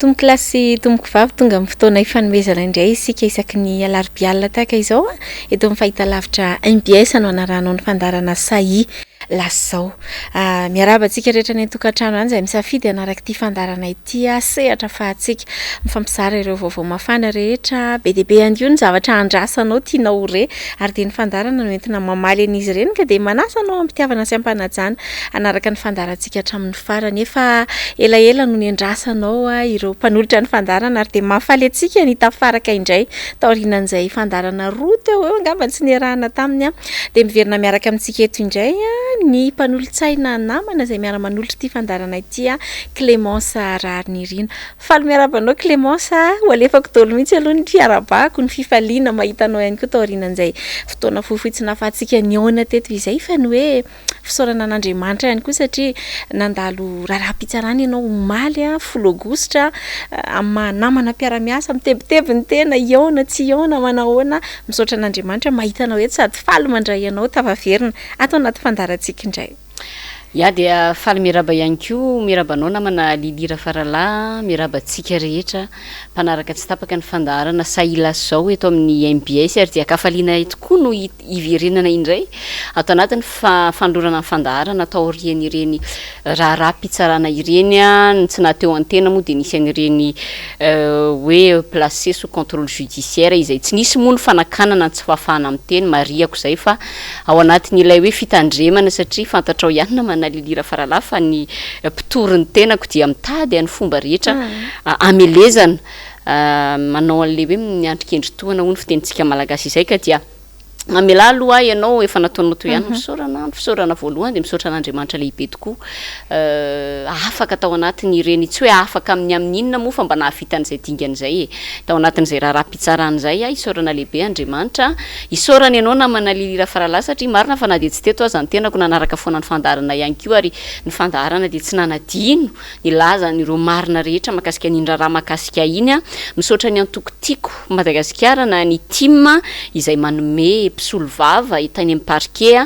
Tomboko lasy tomboko vavy tonga amin'ny fotoana ifanomezana indray isika isaky ny alarobia tahaka izao eto amin'ny fahitalavitra MBS no anaranao ny fandarana Sahia Lasa Izao. Miarabantsika rehetra ny tokantrano any izay misafidy anaraka ity fandarana ity sehatra fahatsika mifampizara ireo vaovao mafana rehetra be dia be ihany koa ny zavatra andrasanao tianao re ary dia ny fandarana no entina mamaly an'izy ireny ka dia manasanao ampitiavana sy ampanajana anaraka ny fandarantsika hatramin'ny farany efa elaela no ny andrasanao ireo mpanolotra ny fandarana ary dia mahafaly antsika ny tafaraka indray taorinan'izay fandarana roa teo eo angamba tsy niarahana taminy dia miverina miaraka amintsika eto indray ny mpanolotsaina namana izay miara-manolotra ity fandarana ity Clémence Rarinirina. Faly miarabanao Clémence, ho alefako tolo mihitsy aloha ny fiarabako ny fifaliana mahitanao ihany koa taorinan'izay fotoana fofotsina afahantsika niona teto izay fa ny hoe fisaorana an'Andriamanitra ihany koa satria nandalo raharaha-pitsarana ianao omaly folo aogositra amin'ny namana mpiara-miasa mitebiteby ny tena iona tsy iona manahoana misaotra an'Andriamanitra mahitanao eto sady faly mandray ianao tavaverina ato anaty fandarantsika indray. Ya dia faly miraba ihany koa mirabanao namana Lilira Farala mirabantsika rehetra mpanaraka tsy tapaka ny fandarana Sahia Lasa Izao eto amin'ny MBS ary dia kafaliana tokoa no iverenana indray ato anatin'ny fandorana ny fandarana atao rian'ireny raharaha-pitsarana ireny tsy nateo antena moa dia nisy an'ireny hoe placé sous contrôle judiciaire izay tsy nisy moa ny fanakanana tsy fahafahana amin'ny teny mariako izay fa ao anatin'ilay hoe fitandremana satria fantatrao ihany namana Lilira Farala fa ny mpitorin'ny tenako dia mitady any fomba rehetra amelezana manao an'le hoe miandrikendritoana hoy ny fitenitsika malagasy izay ka dia mamela aloha ianao efa nataonao toy ihany fisaorana voalohany dia misaotra an'Andriamanitra lehibe tokoa afaka tao anatiny ireny tsy hoe afaka amin'ny inona moa fa mba nahavitan'izay dingan'izay tao anatin'izay raharaha-pitsaran'izay isaorana lehibe Andriamanitra isaorana ianao namana Lilira Farala satria marina fa na dia tsy teto aza ny tenako nanaraka foana ny fandarana ihany koa ary ny fandarana dia tsy nanadino ny lazan'ireo marina rehetra makasika n'indraraha makasika iny misaotra ny antokotiko Madagasikara na ny team izay manome mpisolo vava tany amin'ny parquet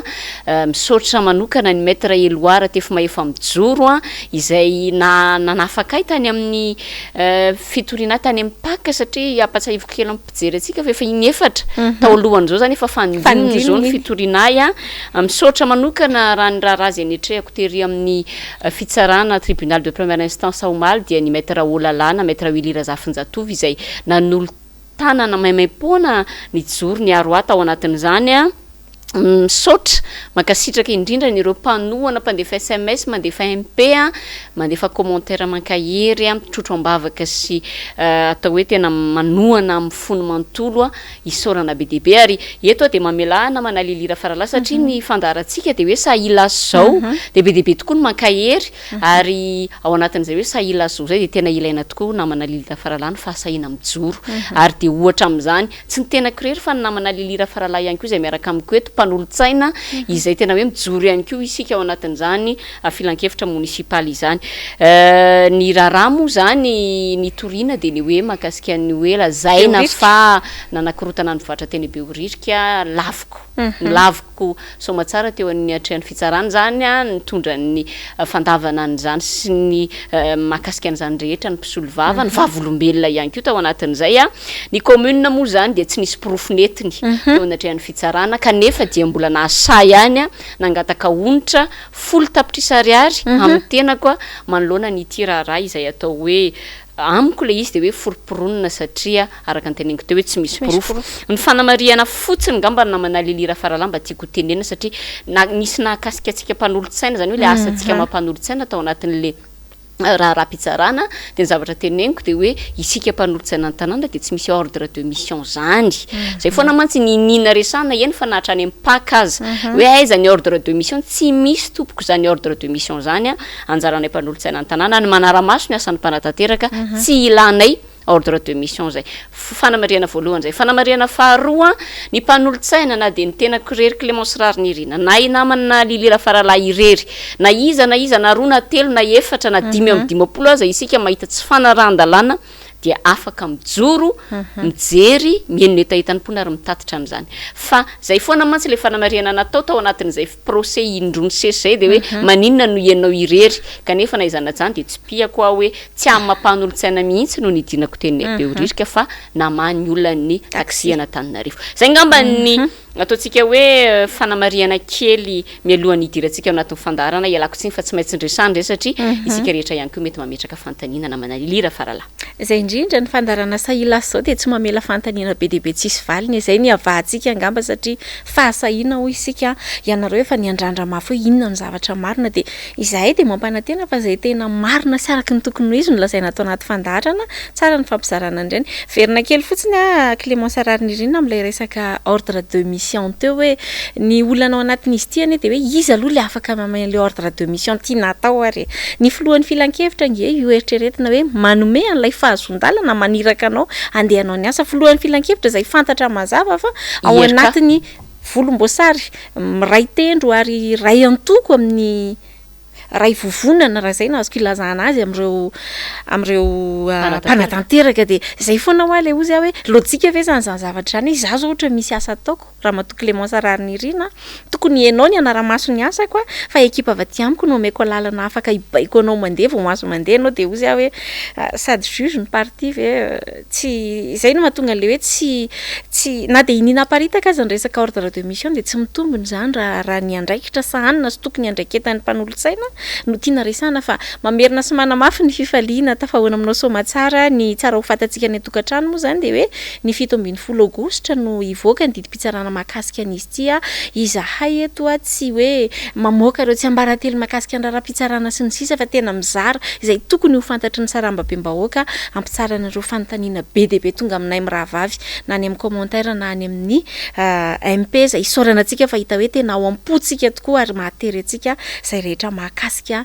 misaotra manokana ny maître Eloara Tefima efa mijoro izay nanafakay tany amin'ny fitoriana tany amin'ny paka satria apatsahivoko kely amin'ny mpijery atsika fa efa inefatra tao alohan'izao zany efa fandininy zao ny fitorinay misaotra manokana raha ny raha azy anetrehako tery amin'ny fitsarana tribunal de première instance Aomaly dia ny maître Olalana maître Wilira Zafinjatovo izay nanolo tanana maimaimpona ny joro ny aro ato ao anatin'izany misaotra makasitraka indrindra ny ireo mpanohana mpandefa SMS mandefa MP mandefa commentaire mankahery trotro ambavaka sy atao hoe tena manohana amin'ny fony manontolo isaorana be dia be ary eto dia mamela namana Lilira Farala satria ny fandarantsika dia hoe Sahia Lasa Izao dia be dia be tokoa ny mankahery ary ao anatin'izay hoe Sahia Lasa Izao zay dia tena ilaina tokoa namana Lilira Farala ny fahasahina mijoro ary dia ohatra amin'izany tsy ny tena kirery fa ny namana Lilira Farala ihany koa izay miaraka amiko eto mpanolotsaina izay tena hoe mijoro ihany koa isika ao anatin'izany filan-kevitra munisipaly izany ny raharaha moa zany ny toriana dia ny hoe makasika ny hoe lazaina fa nanakirotana ny vatra teny Beoririka laviko somatsara teo amin'ny atrehan'ny fitsarana zany nitondra ny fandavana an'izany sy ny makasika an'izany rehetra ny mpisolo vava ny vavolombelona ihany koa tao anatin'izay ny commune moa zany dia tsy nisy porofnetiny teo amin'ny atrehan'ny fitsarana kanefa dia mbola nahasa ihany nangataka onitra 10 tapitrisa ariary amin'ny tenako manoloana nyity raharaha izay atao hoe amiko le izy dia hoe foroporonina satria araka ny teneniko teo hoe tsy misy porofo ny fanamariana fotsiny ngamba namana Lilira Farala mba tiako tenena satria nisy nahakasika atsika mpanolotsaina zany hoe le asantsika mampanolotsaina tao anatin'le raharaha-pitsarana dia ny zavatra teneniko dia hoe isika mpanolotsaina ny tanàna dia tsy misy ordre de mission zany zay foana mantsy ninina resana eny fa nahatrany amin'ny paka aza hoe aiza ny ordre de mission tsy misy tompoko zany ordre de mission zany anjaranay mpanolotsaina ny tanàna ny manara-maso ny asan'ny mpanatanteraka tsy ilanay ordre de mission zay fanamariana voalohany zay fanamariana faharoa ny mpanolotsaina na dia ny tena kirery Clémence Rarinirina na namana Lilira Farala irery na iza na roa na telo na efatra na 5 amin'ny 10 aza isika mahita tsy fanarahan-dalàna dia afaka mijoro mijery mienona etahitan'mpona ary mitatitra am'zany fa zay foana mantsy le fanamariana natao tao anatin'izay procès indrony sesy zay de hoe maninona no ianao irery kanefa na izana jany de tsy pia koa hoe tsy am'mampanolo-tsaina mihitsy no nidinako teny Beoririka fa namany olany taksiana Tananarivo zay ngamba ny ataontsika hoe fanamariana kely mialohan'ny idirantsika anatin'ny fandarana ialako tsiny fa tsy maintsy ndresandre satria isika rehetra ihany koa mety mametraka fantaniana na manalira farala zay indrindra ny fandarana Sahia Lasa zao de tsy mamela fantaniana be de be tsisy valiny zay ny avahantsika angamba satria fahasahina ho isika ianareo efa niandrandra mafy hoe inona ny zavatra marina de izahay de mampanantena fa zay tena marina sy araky ny tokony ho izy no lazaina atao anaty fandarana tsara ny fampizarana andreny verina kely fotsiny Clémence Ararnirina am'ilay resaka ordre de mission teo hoe ny olana ao anatin'izy ity ane de hoe izy aloha le afaka mamay le ordre de mission tia natao ary ny filohan'ny filan-kevitra nge io eritreretina hoe manome an'ilay fahazondalana maniraka anao andehanao ny asa filohan'ny filan-kevitra zay fantatra mazava fa ao anatiny volomboasary ray tendro ary ray antoko amin'ny ray vovonana raha zay na azoko ilazana azy amreo mpanatanteraka de zay foana hoa le ozy hoe lojika ve zany zavatra zany za zao ohatra misy asa ataoko raha mato Clémence Ararnirina tokony ianao ny anara-maso ny asako fa ekipa avy amiko no omeko lalana afaka ibaiko anao mandeha vao maso mandeha anao de ozy hoe sady juge ny parti ve tsy zay no mahatonga le hoe tsy na de inina paritaka aza ny resaka ordre de mission de tsy mitombony zany raha ny andraikitra sahanina sy tokony andraiketan'ny mpanolotsaina no tiana resana fa mamerina sy manamafy ny fifaliana tafahoana aminao somatsara ny tsara ho fatatsika ny tokantrano moa zany de hoe ny 17 Aogositra no ivoaka ny didim-pitsarana mahakasika an'izy ity izahay eto tsy hoe mamoaka ireo tsy ambarately mahakasika ny raharaham-pitsarana sy ny sisa fa tena mizara izay tokony ho fantatry ny sarambabe-mbahoaka ampitsarana ireo fanontaniana be de be tonga aminay mirahavavy na any amin'ny commentaire na any amin'ny MP zay isaorana antsika fa hita hoe tena ao am-potsika tokoa ary mahatery antsika zay rehetra mahakasika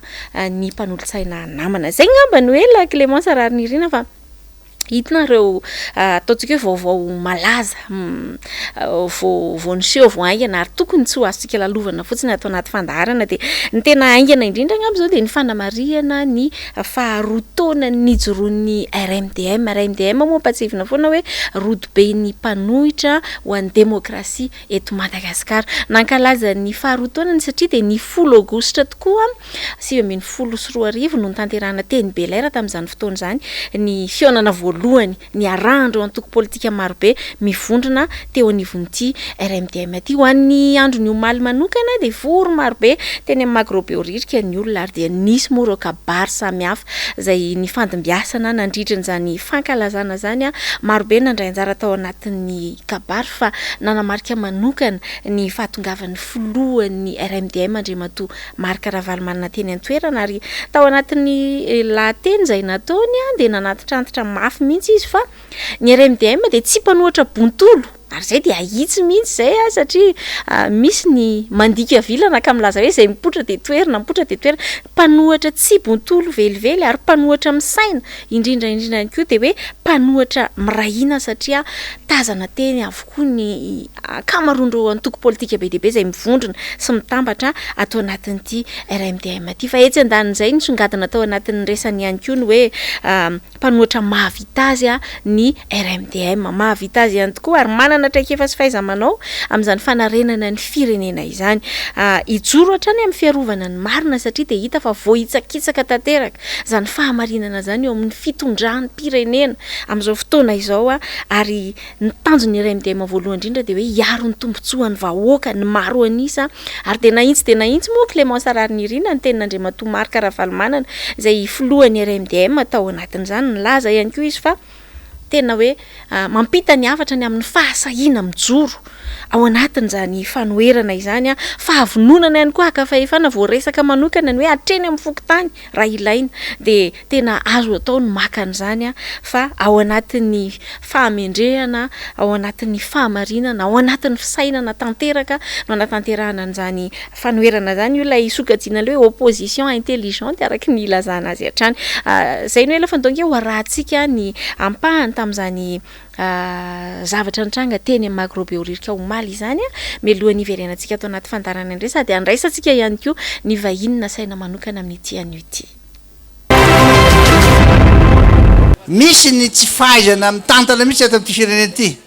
ny mpanolotsaina namana zay ngamba ny hoe la Clémence Ararnirina fa hitinareo ataontsika hoe vaovao malaza vao niseho vao aingana ary tokony tsy ho azontsika lalovana fotsiny atao anaty fandarana de ny tena aingana indrindra ngamba zao de ny fanamariana ny faharoa-taona nijoroan'ny RMDM moa mpatsivina foana hoe rodobe ny mpanohitra ho an'ny demokrasia eto Madagasikara nankalaza ny faharoa-taonany satria de ny 10 Aogositra tokoa 2013 no nitanterahana teny Belair tamin'izany fotoana zany ny fionana voalohany ny arahandro antoko politika marobe mivondrona teo anivon'ity RMDM ty ho an'ny andro ny omaly manokana de vory marobe teny amin'ny Beoririka ny olona ary de nisy moa ireo kabary samihafa zay ny fandimbiasana nandritran'izany fankalazana zany marobe nandray anjara tao anatin'ny kabary fa nanamarika manokana ny fahatongavan'ny filohan'ny RMDM Andriamatoa Marc Ravalomanana teny an-toerana ary tao anatin'ny lahateny zay nataony de nanatitrantitra mafy mihitsy izy fa ny RMDM de tsy mpanohatra bontolo ary zay de ahitsy mihitsy zay satria misy ny mandika vilana ka milaza hoe zay mipotra de toerina mpanohatra tsy bontolo velively ary mpanohatra misaina indrindra ihany koa de hoe mpanohatra mirahina satria tazana teny avokoa ny kamarondro antoko politika be de be zay mivondrona sy mitambatra atao anatin'ity RMDM ty fa etsy andanin'izay ny songadina atao anatin'ny resany ihany koa ny hoe mpanohatra mahavita azy ny RMDM mahavita azy ihany tokoa ary manana traikefa sy fahaiza-manao amin'izany fanarenana ny firenena izany ijoro hatrany amin'ny fiarovana ny marina satria de hita fa vohitsakitsaka tanteraka zany fahamarinana zany eo amin'ny fitondran'ny pirenena amin'izao fotoana izao ary ny tanjony RMDM voalohany indrindra de hoe hiaro ny tombontsoan'ny vahoaka ny maro anisa ary de nahitsy moa Clémence Ararnirina ny tenin'Andriamatoa Marc Ravalomanana izay filohan'ny RMDM tao anatin'izany nilaza ihany koa izy fa tena hoe mampita ny afatra ny amin'ny fahasahina mijoro ao anatin'izany fanoherana izany fahavononana ihany koa ka fa efa voaresaka manokana ny hoe hatreny amin'ny fokotany raha ilaina de tena azo atao ny maka an'izany fa ao anatin'ny fahamendrehana ao anatin'ny fahamarinana ao anatin'ny fisainana tanteraka no anatanterahana an'izany fanoherana zany io ilay sokajiana le hoe opposition intelligente araky ny ilazana azy hatrany zay no ela fa donc ho arahantsika ny ampahany tamin'izany zavatra nitranga teny amin'ny Beoririka omaly izany mialohan'ny iverenantsika atao anaty fandarana indray sady andraisantsika ihany koa ny vahiny nasaina manokana amin'ny ity anio ity misy ny tsy fahaizana mitantana mihitsy ato amin'ity firenena ity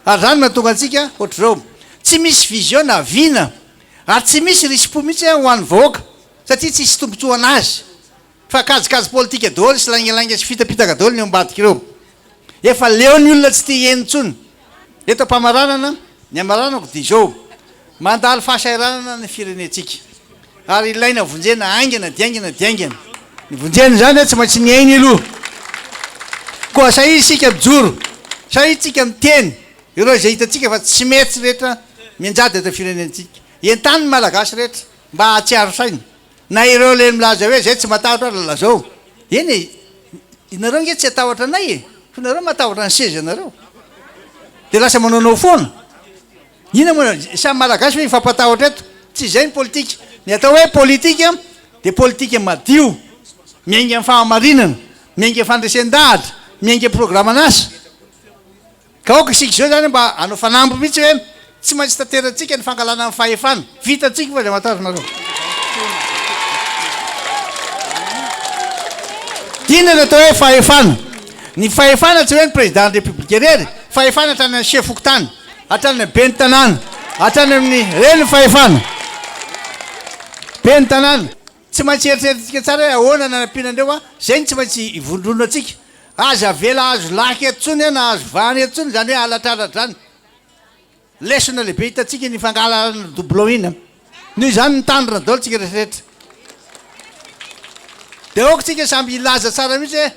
ary zany mahatonga antsika ohatr'izao tsy misy vision na vina ary tsy misy rispo mihitsy ho an'ny vahoaka satria tsy hisy tombontsoana azy fa kajikajy politika daholo sy langelanga sy fitapitaka daholo ny ambadika ireo efa leo ny olona tsy tia enitsony eto ampamaranana ny amaranako dia izao mandalo fahasairanana ny firenentsika ary ilaina vonjena aingana diaingana diaingana ny vonjena zany tsy maintsy ny ainy aloha koa sa izy sika mijoro sa izy tsika miteny ireo zay hitatsika fa tsy metsy rehetra mianjady eto firenentsika entany ny malagasy rehetra mba hatsiaro saina na ireo le milaza hoe zay tsy matahotra lalazao eny inareo nge tsy atahotra anay e fa nareo matahotra ny seza anareo dia lasa manaonao foana ina moa samy malagasy hoe ifampatahotra eto tsy zay ny politika ny atao hoe politika dia politika madio miainga amin'ny fahamarinana miainga fandresen-dahatra miainga programme anasa ka oka isika zao zany mba anao fanambo mihitsy hoe tsy maintsy tanteratsika ny fangalana amin'ny fahefana vitatsika fa zay matahotra nareo ina ny atao hoe fahefana ny fahefana tsy hoe ny président de république rery fahefana hatrany amin'ny chefoko tany hatrany be ny tanàna hatrany amin'ny reny fahefana be ny tanàna tsy maintsy eritreretintsika tsara hoe ahoana nanampianandreo a zay ny tsy maintsy ivondrona atsika aza vela azo laky etsony na azo vany etsony zany hoe alatraratra zany lesona lehibe hitatsika ny fangalarana doublon ina noho zany nitandrina daholo tsika rehetrarehetra dia oka tsika samby ilaza tsara mihitsy hoe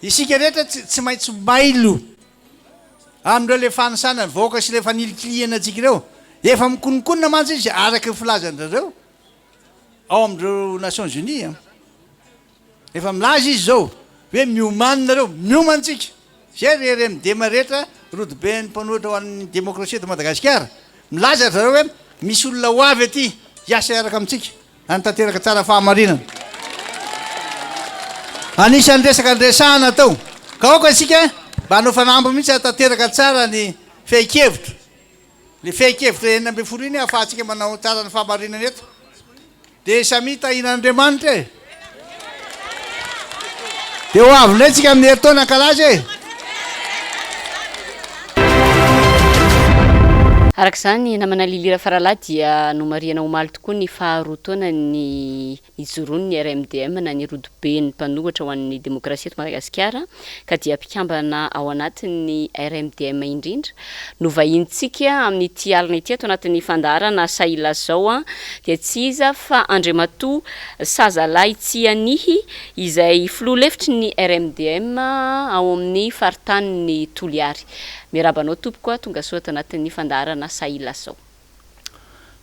isika rehetra tsy maintsy mailo amindreo le fanisana ny vahoaka sy le fanilikiliana atsika ireo efa mikonikonina mantsy izy araky ny filazandrareo ao amindreo Nations Unies efa milaza izy zao hoe miomanina reo miomantsika zay RMDM rehetra rodobe ny mpanohitra ho an'ny démocratie de Madagasikara milaza zareo hoe misy olona ho avy aty hiasa araka amintsika anytanteraka tsara fahamarinana anisan'ny resaka andresahana tao ka oka isika mba hanao fanambo mihitsy tanteraka tsara ny feikevitra le feikevitra enina amby folo iny ahafahantsika manao tsara ny fahamarinana eto dia samy tahin'Andriamanitra e dia ho avy ndray tsika amin'ny heritaona ankalaza e araka izany namana lilira faralahy dia no mariana omaly tokoa ny faharoa taona ny ijoroany ny RMDM na ny rodobe ny mpanohatra ho an'ny démocratie eto Madagasikara ka dia mpikambana ao anatin'ny RMDM indrindra no vahintsika amin'ny ity alina ity ato anatin'ny fandaharana Sahia Lasa Izao dia tsy iza fa Andriamatoa Sazalahy Tsianihy izay filoha lefitry ny RMDM ao amin'ny faritanin'ny Toliary. Mirabanao tompoko tonga soa tanatin'ny fandaharana Sahia Lasa Izao.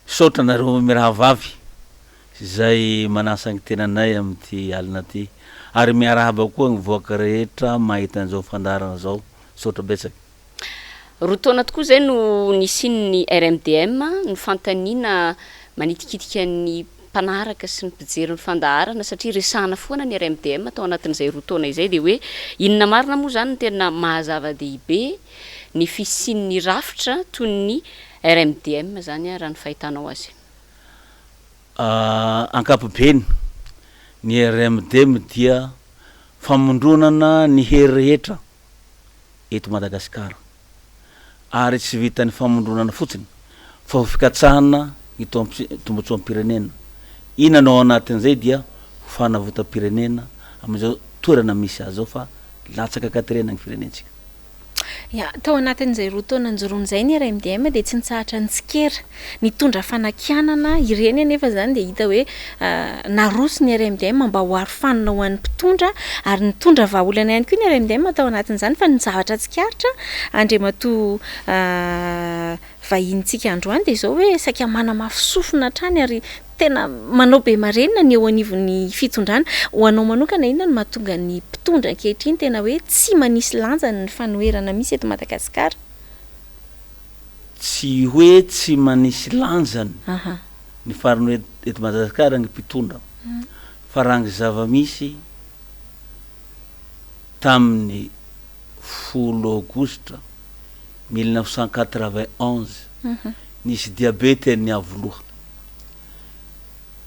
Sotra nareo mirahavavy zay manasa ny tenanay amin'ity alina ty ary miarahaba koa ny voaka rehetra mahita an'izao fandaharana zao sotra betsaka. Roa taona tokoa zay no nisin'ny RMDM ny fantaniana manitikitika ny mpanaraka sy ny mpijery ny fandaharana satria resahana foana ny RMDM tao anatin'izay roa taona izay dia hoe inona marina moa zany no tena mahazava-dehibe ny fisian'ny rafitra toy ny RMDM zany raha ny fahitanao azy. Ankapobeny ny RMDM dia famondronana ny hery rehetra eto Madagasikara ary tsy vitan'ny famondronana fotsiny fa fikatsahana ny tombontsoam-pirenena. Inanao anatin'izay dia fanavotam-pirenena amin'izao toerana misy azy zao fa latsaka katerena ny firenentsika. Ya, tao anatin'izay roa taona njoroan'izay ny RMDM dia tsy nitsahatra nitsikera nitondra fanakianana ireny nefa zany dia hita hoe naroso ny RMDM mba ho arofanina ho an'ny mpitondra ary nitondra vahaolana ihany koa ny RMDM tao anatin'izany fa nizavatra tsikaritra Andriamatoa vahintsika androany dia izao hoe saika manamafy sofina hatrany ary tena manao be marenina ny eo anivon'ny fitondrana ho anao manokana inona no mahatonga ny mpitondra ankehitriny tena hoe tsy manisy lanjany ny fanoherana misy eto Madagasikara. Tsy hoe tsy manisy lanjany ny faranohe eto Madagasikara ny mpitondra fa raha ny zava-misy tamin'ny 10 Aogositra 1991 nisy diabety ny avoloha.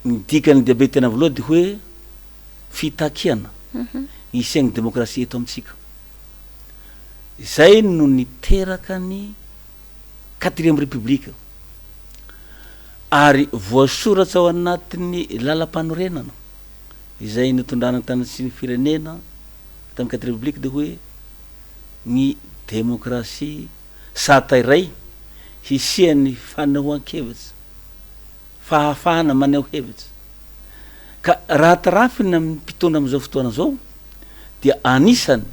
Ny dikany diabety ny avoloha dia hoe fitakiana isiagny demokrasia eto amitsika. Izay no niteraka ny 4e république ary voasoratra ao anatin'ny lalam-panorenana izay nitondrana tany sy ny firenena tamin'ny 4e république de hoe ny demokrasia satairay hisian'ny fanehoan-kevitsy fahafahana maneho hevitsy ka raha tarafina amin'ny mpitondra amin'izao fotoana zao dia anisany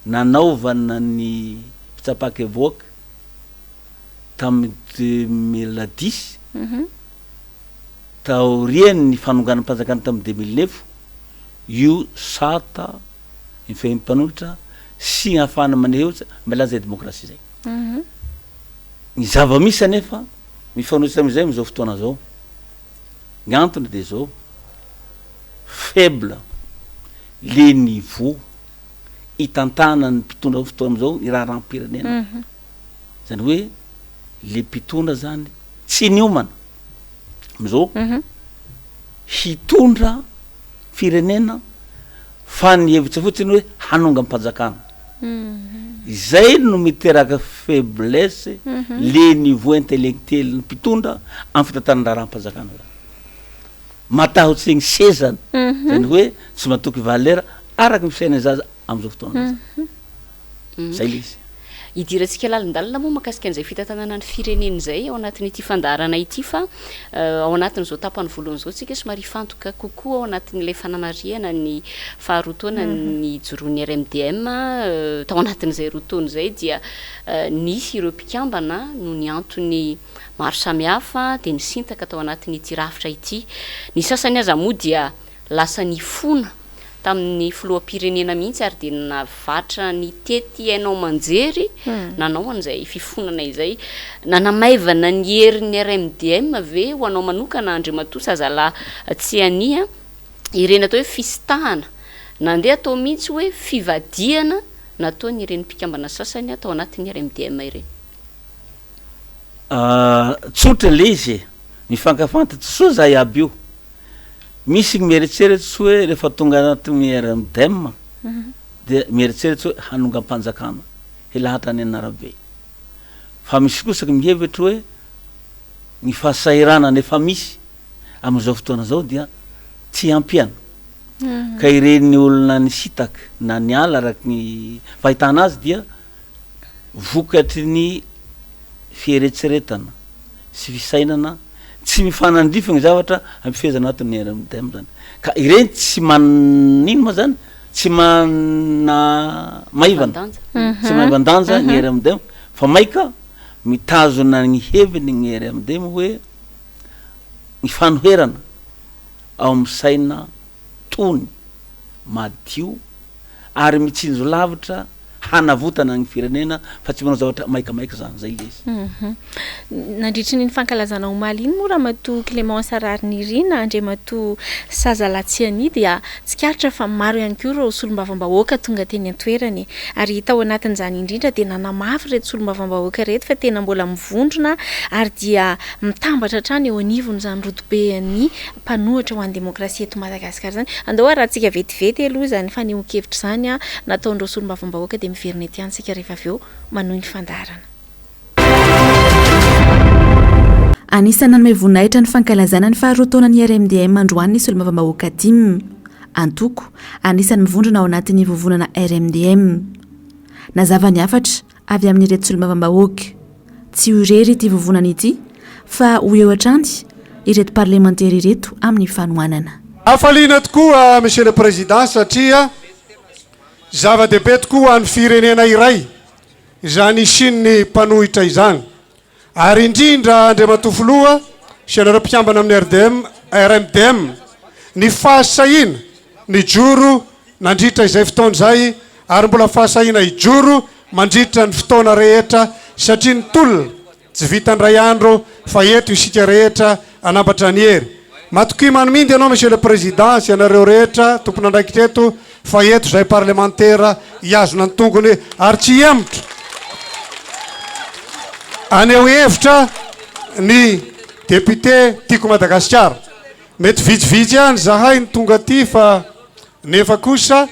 nanaovana ny fitsapan-kevoaka tamin'ny 2010 taoriany ny fanonganany mpanjakana tamin'ny 2009 io sata ny fehim-panohitra sy ny hafahana maneho hevitsy milaza demokrasia zay. Ny zava-misy anefa mifanohitra am'izay am'izao fotoana zao ny antony de zao faible le niveau itantana ny mpitondra fotoana am'izao ny raha rahampirenena zany hoe le mpitondra zany tsy niomana am'izao hitondra firenena fa ny hevitra fotsiny hoe hanonga mpanjakana izay no miteraka faiblesse le niveau intellectuel ny mpitondra amin'ny fitantanana raha rahampanjakana zany matahotsy igny sezany zany hoe tsy matoky valera araky ny fisaina zaza am'izao fotoana zay le izy. Idirantsika lalindalina moa makasika an'izay fitantanana ny firenena zay ao anatin'ity fandarana ity fa ao anatin'izao tapany voalohany zao tsika somary fantoka kokoa ao anatin'ilay fanamariana ny faharoataona ny joroan'ny RMDM tao anatin'izay roataony zay dia nisy ireo mpikambana no ny antony maro samihafa de nisintaka tao anatin'ity rafitra ity. Ny sasany aza moa dia lasa ny fona tamin'ny filoham-pirenena mihitsy ary de navatra ny tety hainao manjery nanao an'izay fifonana izay nanamaivana ny herin'ny RMDM ve ho anao manokana Andriamatoa Sazalahy tsy ania ireny atao hoe fisitahana nandeha atao mihitsy hoe fivadiana nataony ireny mpikambana sasany atao anatin'ny RMDM ireny. Tsotra le izy mifankafantatsy soa zay aby io misy mieritseritsy hoe rehefa tonga anatin'ny RMDM de mieritseritsy hoe hanonga mpanjakana hilahatra any anarabe fa misy kosaky mihevitra hoe ny fahasahirana nefa misy am'izao fotoana zao dia tsy ampiana ka ireny olona ny sitaka na ny ala araky ny fahitana azy dia vokatry ny fieretseretana sy fisainana tsy mifanandrify ny zavatra ampifezana anatin'ny RMDM zany ka ireny tsy manino ma zany tsy mana maivana tsy maivandanja ny RMDM fa maika mitazona ny heviny ny RMDM hoe ny fanoherana ao amin'ny saina tony madio ary mitsinjo lavitra hanavotana ny firenena fa tsy manao zavatra maikamaika zany zay le izy. Nandritry ny fankalazana omaly iny moa raha matoa Clémence Ararinirina Andriamatoa Sazalahy tsy ania dia tsikaritra fa maro ihany koa ireo solombavambahoaka tonga teny an-toerany ary tao anatin'izany indrindra dia nanamafy reto solombavambahoaka reto fa tena mbola mivondrona ary dia mitambatra hatrany eo anivony zany rotobe ny mpanohatra ho an'ny demokrasia eto Madagasikara zany. Andao raha tsika vetivety aloha zany fanehoan-kevitra zany nataon'ireo solombavambahoaka dia miverina ety any sika rehefa avy eo manohy ny fandarana. Anisany nanome voninahitra ny fankalazana ny faharoataonan'ny RMDM androany ny solombavambahoaka dimy antoko anisany mivondrona ao anatin'ny vovonana RMDM nazava ny afatra avy amin'ny reto solombavambahoaka tsy ho irery ity vovonana ity fa ho eo hatrany ireto parlementaire ireto amin'ny fanohanana. Afaliana tokoa monsieur le président satria zava-dehibe tokoa any firenena iray izany isin'ny mpanohitra izany ary indrindra Andriamatoa Filoha sy anareo mpikambana amin'ny RMDM ny fahasahina ny joro nandritra izay fotoana izay ary mbola fahasahina ijoro mandritra ny fotoana rehetra satria ny tolona tsy vitandray andro fa eto isika rehetra anambatra ny hery matoky manomindy ianao monsieur le président sy anareo rehetra tompona andraikitra eto fa eto zay parlementaire iazona ny tongony ary tsy emitra aneo hevitra ny député tiako Madagasikara mety vitsivitsy ihany zahay ny tonga aty fa nefa kosa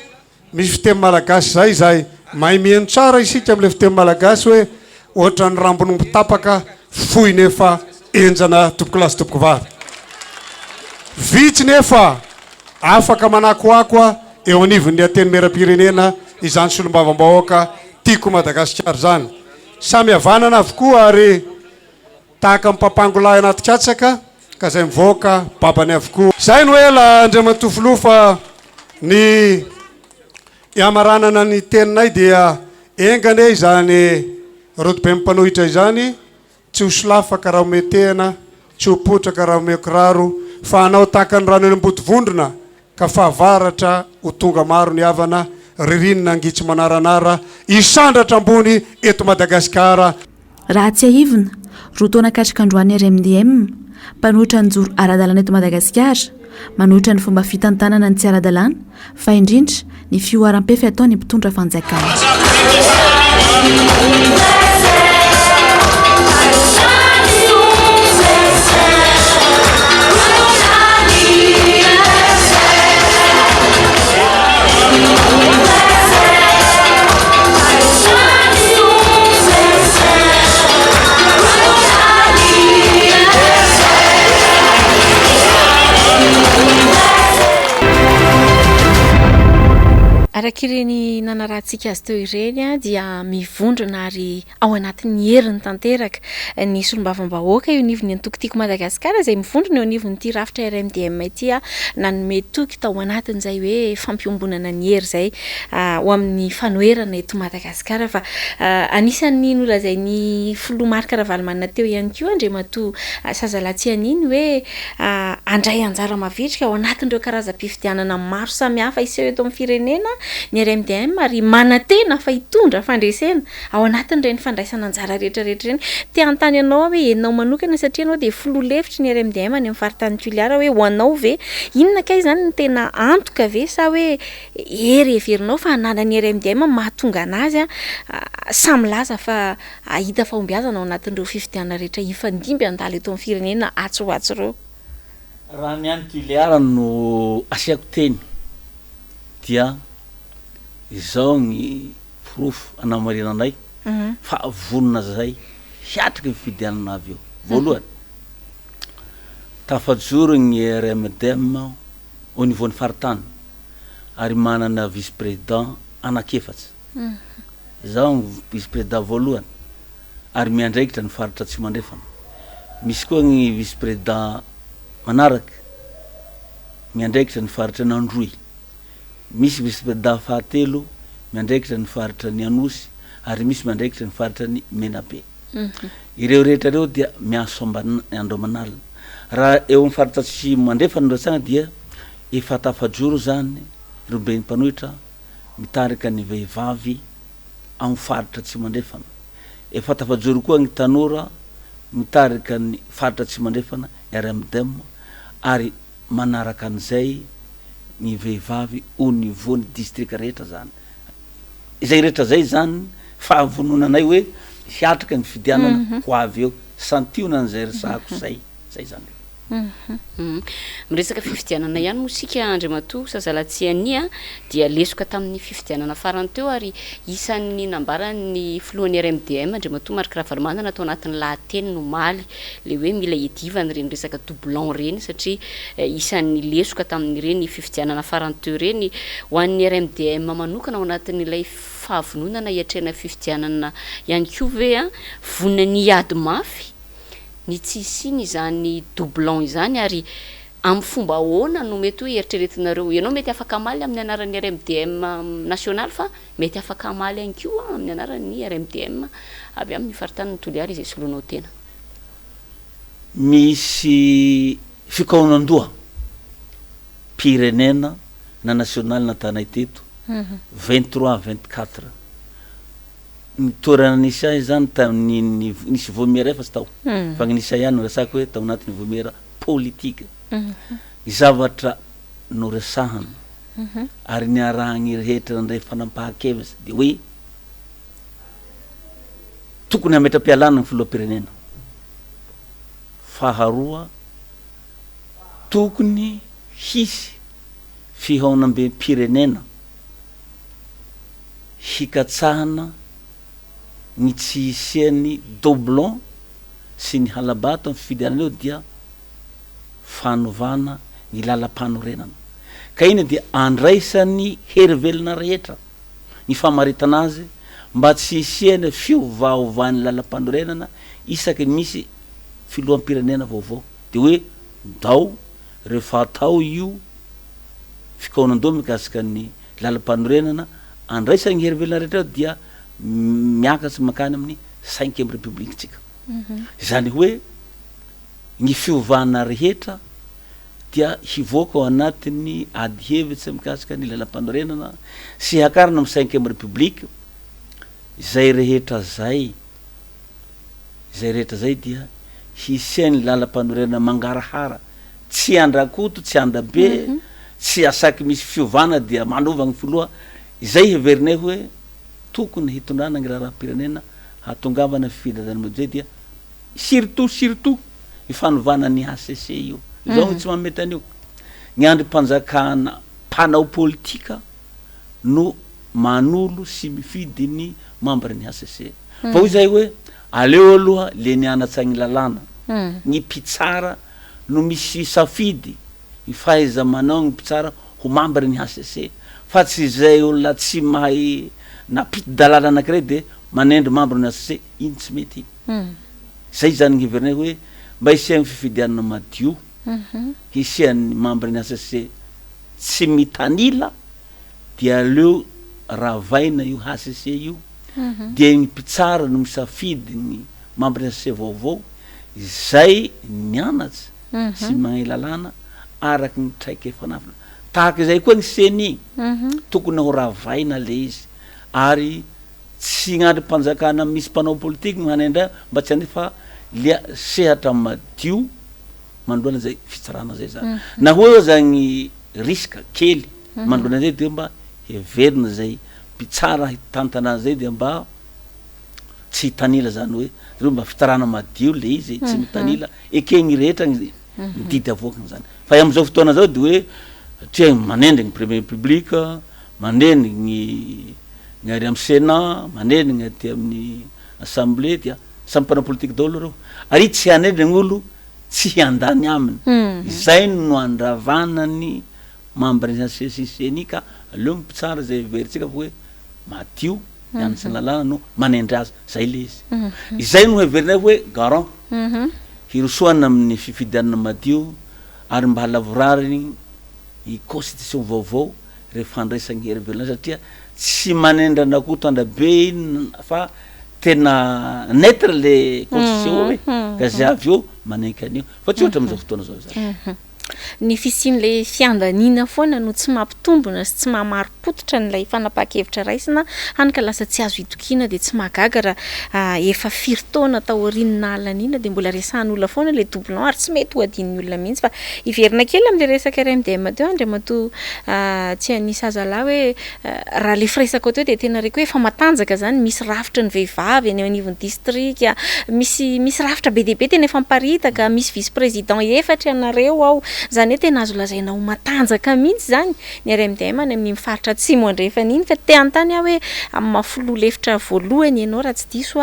misy fiteny malagasy zay mahay mihaino tsara isika am'le fiteny malagasy hoe ohatra ny rambony mitapaka foy nefa enjana toboko lasy toboko vary vitsy nefa afaka manakoakoa eo anivon'ny ateny meram-pirenena izany solombavam-bahoaka tiako Madagasikara zany samy havanana avokoa ary tahaka mipampangolahy anaty katsaka ka zay mivoaka babany avokoa zay no ela andriamatofolofa ny iamaranana ny teninay dia engane izany rodobe mipanohitra izany tsy hosolafaka raha ometena tsy hopotraka raha omeko raro fa anao tahaka ny rano eny ambotovondrona ka fahavaratra ho tonga maro ny havana ririnina angitsy manaranara isandratra ambony eto Madagasikara. Raha tsy ahivina roa taona katrika androany RMDM mpanohitra ny joro ara-dalàna eto Madagasikara manohitra ny fomba fitantanana ny tsy ara-dalàna fa indrindra ny fioaram-pefy ataony mpitondra fanjakana. Arak'ireny nanarahantsika azy teo ireny dia mivondrona ary ao anatin'ny heriny tanteraka ny solombavam-bahoaka eo anivon'ny antokotiko Madagasikara izay mivondrona eo anivon'ity rafitra RMDM ity nanome toky tao anatin'izay hoe fampiombonana ny hery zay ho amin'ny fanoherana eto Madagasikara fa anisan'ny nolazain'ny filoha Marc Ravalomanana teo ihany koa Andriamatoa Sazalatsianiny hoe andray anjara mavitrika ao anatin'ireo karazam-pifidianana maro samihafa iseho eto amin'ny firenena ny RMDM ary manatena fa hitondra fandresena ao anatin'ireny fandraisana anjara rehetrarehetra ireny te antany anao hoe enao manokana satria anao dia filoha lefitry ny RMDM any amin'ny faritany Toliara hoe ho anao ve inona kay zany ny tena antoka ve sa hoe hery heverinao fa ananan'ny RMDM mahatonga anazy samy laza fa ahita fahombiazana ao anatin'ireo fifidianana rehetra ifandimby andala eto amin'ny firenena atsoatso ireo. Raha ny any Toliara no asiako teny dia izao ny profo anamarinanay fa vonona zay hiatrika fifidianana avy eo voalohany tafajoro ny RMDM au niveau ny faritany ary manana vice président anakefatsy izao vice président voalohany ary miandraikitra ny faritra tsy mandrefana misy koa ny vice président manaraka miandraikitra ny faritra n'Androy misy vice président fahatelo miandraikitra ny faritra ny Anosy ary misy miandraikitra ny faritra ny Menabe ireo rehetra reo dia miaso andro manalina raha eo amin'ny faritra tsy mandrefana ndratsagna dia efa tafajoro zany roben'ny mpanohitra mitarika ny vehivavy amin'ny faritra tsy mandrefana efa tafajoro koa ny tanora mitarika ny faritra tsy mandrefana RMDM ary manaraka an'izay ny vehivavy au niveau ny district rehetra zany izay rehetra zay zany fahavononanay hoe hiatrika ny fidianana ho avy eo santiona an'izay resahako zay zany. Miresaka fifidianana ihany moa sika Andriamatoa Sazalatsiania dia lesoka tamin'ny fifidianana farany teo ary isan'ny nambaran'ny filohan'ny RMDM Andriamatoa Marc Ravalomanana atao anatin'ny lahateny no maly le hoe mila edivana reny resaka doublon reny satria isan'ny lesoka tamin'ireny fifidianana farany teo reny ho an'ny RMDM manokana ao anatin'ilay fahavononana hiatrena fifidianana ihany koa ve vonina ny ady mafy ny tsisiny izany doublon izany ary amin'ny fomba ahoana no mety hoe eritreretinareo ianao mety afaka amaly amin'ny anaran'ny RMDM national fa mety afaka amaly ihany koa amin'ny anaran'ny RMDM avy amin'ny faritany Toliara izay soloanao tena misy fikaonandoha pirenena na national natanay teto 23-24 ny toerana nisy ahy zany tamin'ny nisy vomiera efa tsy tao fa nisy ihany resako hoe tao anatin'ny vomiera politika zavatra no resahana ary ny arahagny rehetra ndray fanampahan-kevitra de hoe tokony hametra-pialana ny filoham-pirenena faharoa tokony hisy fihaonam-be pirenena hikatsahana ny tsy isiany doublon sy ny halabato amin'ny fidianana eo dia fanovana ny lalam-panorenana ka iny dia andraisany herivelona rehetra ny famaritana azy mba tsy isiany fiovaovan'ny lalam-panorenana isaky misy filoham-pirenena vaovao de hoe dao rehefa atao io fikaonandao mikasika ny lalam-panorenana andraisany herivelona rehetra dia miakatsy makany amin'ny 5e république tsika zany hoe ny fiovana rehetra dia hivoaka ao anatiny ady hevitsy mikasika ny lalam-panorenana sy hakarana amin'ny 5e république zay rehetra zay dia hisiany lalam-panorenana mangarahara tsy andrakoto tsy andabe tsy asaky misy fiovana dia manova ny filoha izay heverinay hoe tokony hitondrana ny raharam-pirenena hatongavana fidadana moje dia surtout ifanovana ny ACC io zao tsy mamety anio ny andrim-panjakana mpanao politika no manolo sy mifidy ny membre ny ACC fa hoy zay hoe aleo aloha le nianatsagny lalàna ny mpitsara no misy safidy ifaiza manao ny mpitsara ho membre ny ACC fa tsy zay olona tsy mahay napity dalàna anankiray de manendry membre ny ACC iny tsy mety zay zany ny heverinay hoe mba hisiany fifidianana madio hisiany membre ny ACC tsy mitanila dia aleo ravaina io ACC io dia ny mpitsara no misafidy ny membre ny ACC vaovao zay nianatsy sy magnay lalàna araky ny traike fanafina tahaka izay koa ny seni tokony ho ravaina le izy ary tsy gn'andrim-panjakana misy mpanao politique manendra mba tsy andefa lia sehatra madio mandroana zay fitsarana zay zany na hoe zany risque kely mandroana zay de mba heverina zay mpitsara hitantana zay de mba tsy hitanila zany hoe reo mba fitarana madio le izy tsy mitanila ekegny rehetra mididy avoakany zany fa am'izao fotoana zao de hoe tia manendry ny premier public manendry ny ary amy Sénat manendry ny aty amin'ny assemblée dia samy mpanao politique daholo reo ary tsy hanendry gn'olo tsy hiandany aminy zay no andravanany membre ny ACC ka aleo mpitsara zay veritsika hoe madio mianatsy lalàna no manendry azy zay le izy izay no heverinay hoe garant hirosoana amin'ny fifidianana madio ary mba halavorary i constitution vaovao rehefa andraisagny herivelona satria tsy manendry anakoto andrabe iny fa tena neutre le constitution hoe ka zay avy eo manaiky anio fa tsy ohatra am'izao fotoana zao zany ny fisiny le fiandanina foana no tsy mampitombona sy tsy mahamarim-pototra n'ilay fanapaha-kevitra raisina hany ka lasa tsy azo itokina de tsy mahagaga raha efa firitaona taorianina alanina de mbola resahan'olona foana le doublon ary tsy mety ho adin'ny olona mihitsy fa iverina kely am'le resaka RMDM teo andriamato tsy anisa zalahy hoe raha le firesaka teo de tena reko hoe efa matanjaka zany misy rafitra ny vehivavy any anivon'ny district misy rafitra be deaibe tena efa miparitaka misy vice président efatra ianareo ao zany hoe tena azo lazaina ho matanjaka mihitsy zany ny RMDM any amin'ny mifaritra atsimo andrefana iny fa te antany aho hoe amin'ny mahafolo lefitra voalohany ianao raha tsy diso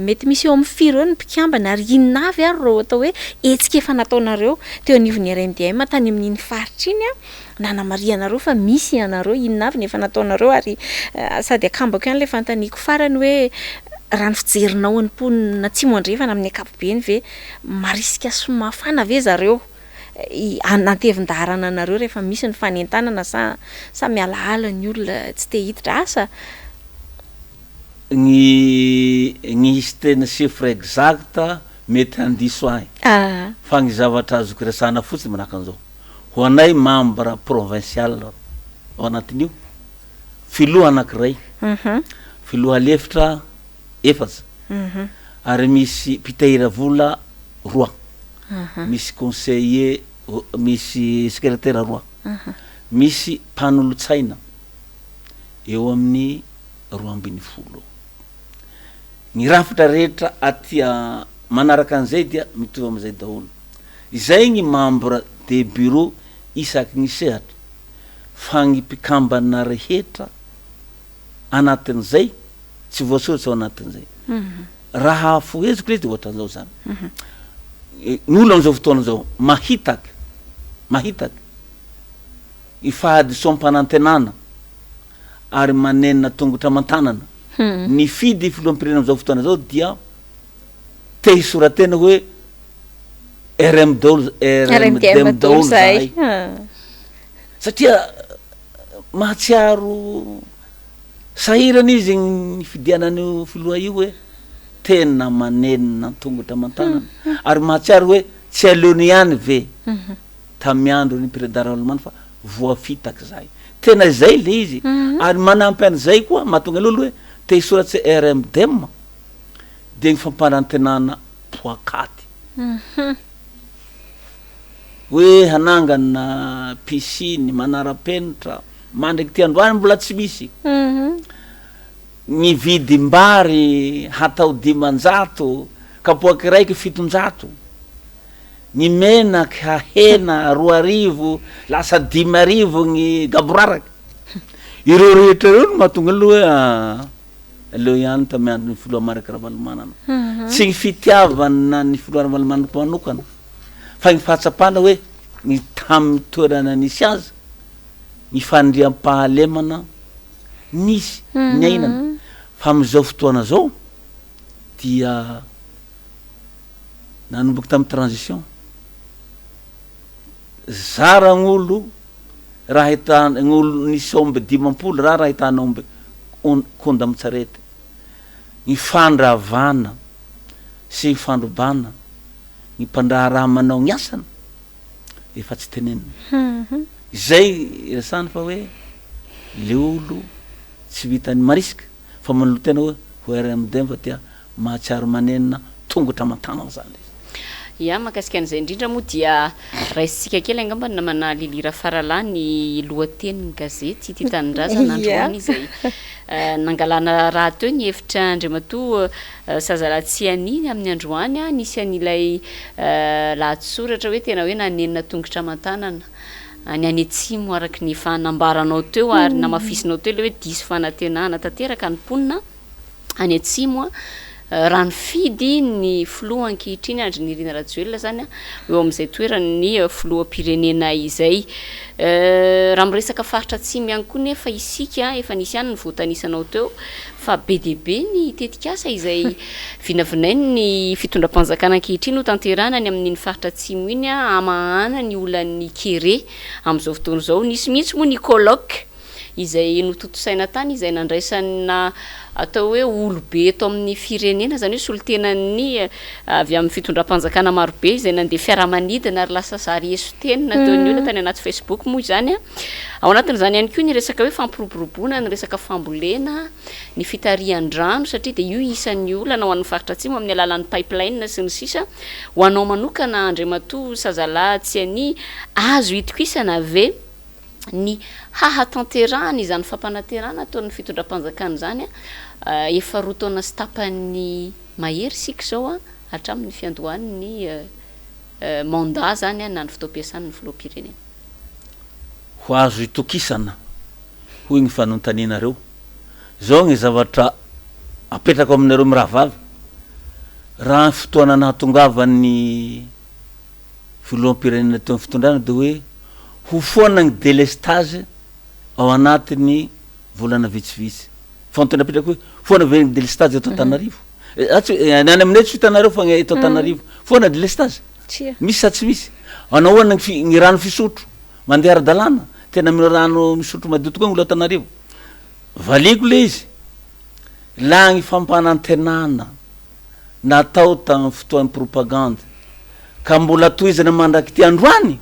mety misy eo amin'ny firy eo ny mpikambana ary inona avy ary reo atao hoe etsika efa nataonareo teo anivon'ny RMDM tany amin'iny faritra iny nanamarianareo fa misy ianareo inona avy ny efa nataonareo ary sady akambako ihany le fantaniako farany hoe raha ny fijerinao any mponina atsimo andrefana amin'ny ankapobeny ve marisika sy mafana ve zareo anatevin-darana anareo rehefa misy ny fanentanana sa mialaala ny olona tsy te hiditra asa ny izy tena chiffre exact mety handiso ahy fa ny zavatra azoko resana fotsiny manahaka an'izao ho anay membre provincial ao anatin'io filoha anankiray filoha lefitra efatsy ary misy mpitahira vola roa misy conseiller misy secrétaire roa misy mpanolotsaina eo amin'ny 12 ny rafitra rehetra atya manaraka an'izay dia mitovy am'izay daholo izay ny membre de bureau isaky ny sehatra fa ny mpikambana rehetra anatin'izay tsy voasoratra ao anatin'izay raha foeziko izy de ohatran'izao zany n'olo am'izao fotoana zao mahitaky ifahadisom-panantenana ary manenina tongotra aman-tanana ny fidy filoam-pirenena am'izao fotoana zao dia te hisoratena hoe RMDM daholo zahay satria mahatsiaro sahirana izy ny fidianan'io filoha io hoe tena manenina tongotra aman-tanana ary mahatsiaro hoe tsy aleony ihany ve tamiandro ny président fa voafitaky zahay tena izay le izy ary manampy an'izay koa mahatonga lolo hoe te hisoratsy RMDM de ny fampanantenana poakaty hoe hanangana piscine manara-penitra mandraky ty androany mbola tsy misy ny vidim-bary hatao 500 kapoaky raiky 700 ny menaky hahena 2 lasa 5 ny gaboraraky ireo rehetra reo no mahatonga aloha hoe aleo ihany tamiandro ny filoha maraky ravalomanana tsy ny fitiavana ny filoha ravalomanana manokana fa ny fahatsapana hoe ny tamy toerana nisy azy ny fandriam-pahalemana nisy ny ainana fa am'izao fotoana zao dia nanomboky tamy transition zara gn'olo raha hitana gn'olo nisy omby 50 raha hitana omby konda amitsarety ny fandravana sy ny fandrobana ny mpandraha raha manao ny asana efa tsy tenenina izay resany fa hoe le olo tsy vitany marisika fa manolo tena hoe RMDM fa tia mahatsiaro manenina tongotra aman-tanana zany ia makasika an'izay indrindra moa dia raisitsika kely angamba namana lilira faralany lohateniny gazety ty tanindrazana androany izay nangalana raha teo ny hevitra andriamatoa Sazalatsiany amin'ny androany nisy an'ilay lahatsoratra hoe tena hoe nanenina tongotra aman-tanana ny any atsimo araky ny fanambaranao teo ary namafisinao teo le hoe diso fanantenana tanteraka ny mponina any atsimo raha ny fidy ny filoha ankehitriny andry ny Irina Rajoelina zany eo am'izay toerany ny filoham-pirenena izay raha miresaka faritra atsimo ihany koa nefa isika efa nisy ihany ny voatanisanao teo fa be dia be ny tetikasa izay vinavinainy ny fitondram-panjakana ankehitriny ho tanterana ny amin'iny faritra atsimo iny amahana ny olan'ny kere am'izao fotoana zao nisy mihitsy moa ny colloque izay nototosaina tany izay nandraisana atao hoe olobe eto amin'ny firenena zany hoe solotenany avy amin'ny fitondram-panjakana marobe izay nandeha fiaramanidina ary lasa zary esotenina taon'ny olona tany anaty Facebook moa izany ao anatin'izany ihany koa ny resaka hoe fampiroboroboana ny resaka fambolena ny fitarihan-drano satria de io isan'ny olana ho an'ny faritra atsimo amin'ny alalan'ny pipeline sy ny sisa ho anao manokana Andriamatoa Sazalatsiany azo itokisana ave ny hahatanterahany izany fampananterana ataon'ny fitondram-panjakana zany efa roa taona sy tapany mahery sika zao hatramin'ny fiandohan'ny mandat zany na ny fotoam-piasan'ny filoham-pirenena ho azo itokisana hoy ny fanontanianareo zao ny zavatra apetrako aminareo mirahavavy raha ny fotoana nahatongavany filoham-pirenena teo amin'ny fitondrana de hoe ho foana ny délestage ao anatiny volana vitsivitsy fantondrapetraka hoe foana ny délestage eto Antananarivo nany aminay tsy hitanareo fa eto Antananarivo foana délestage misy sa tsy misy anao hoana ny rano fisotro mandeha ara-dalàna tena mino rano misotro madio tokoa gn'olo Antananarivo valiko le izy la ny fampanantenana natao tamin'ny fotoan'ny propagande ka mbola toizana mandraky ty androany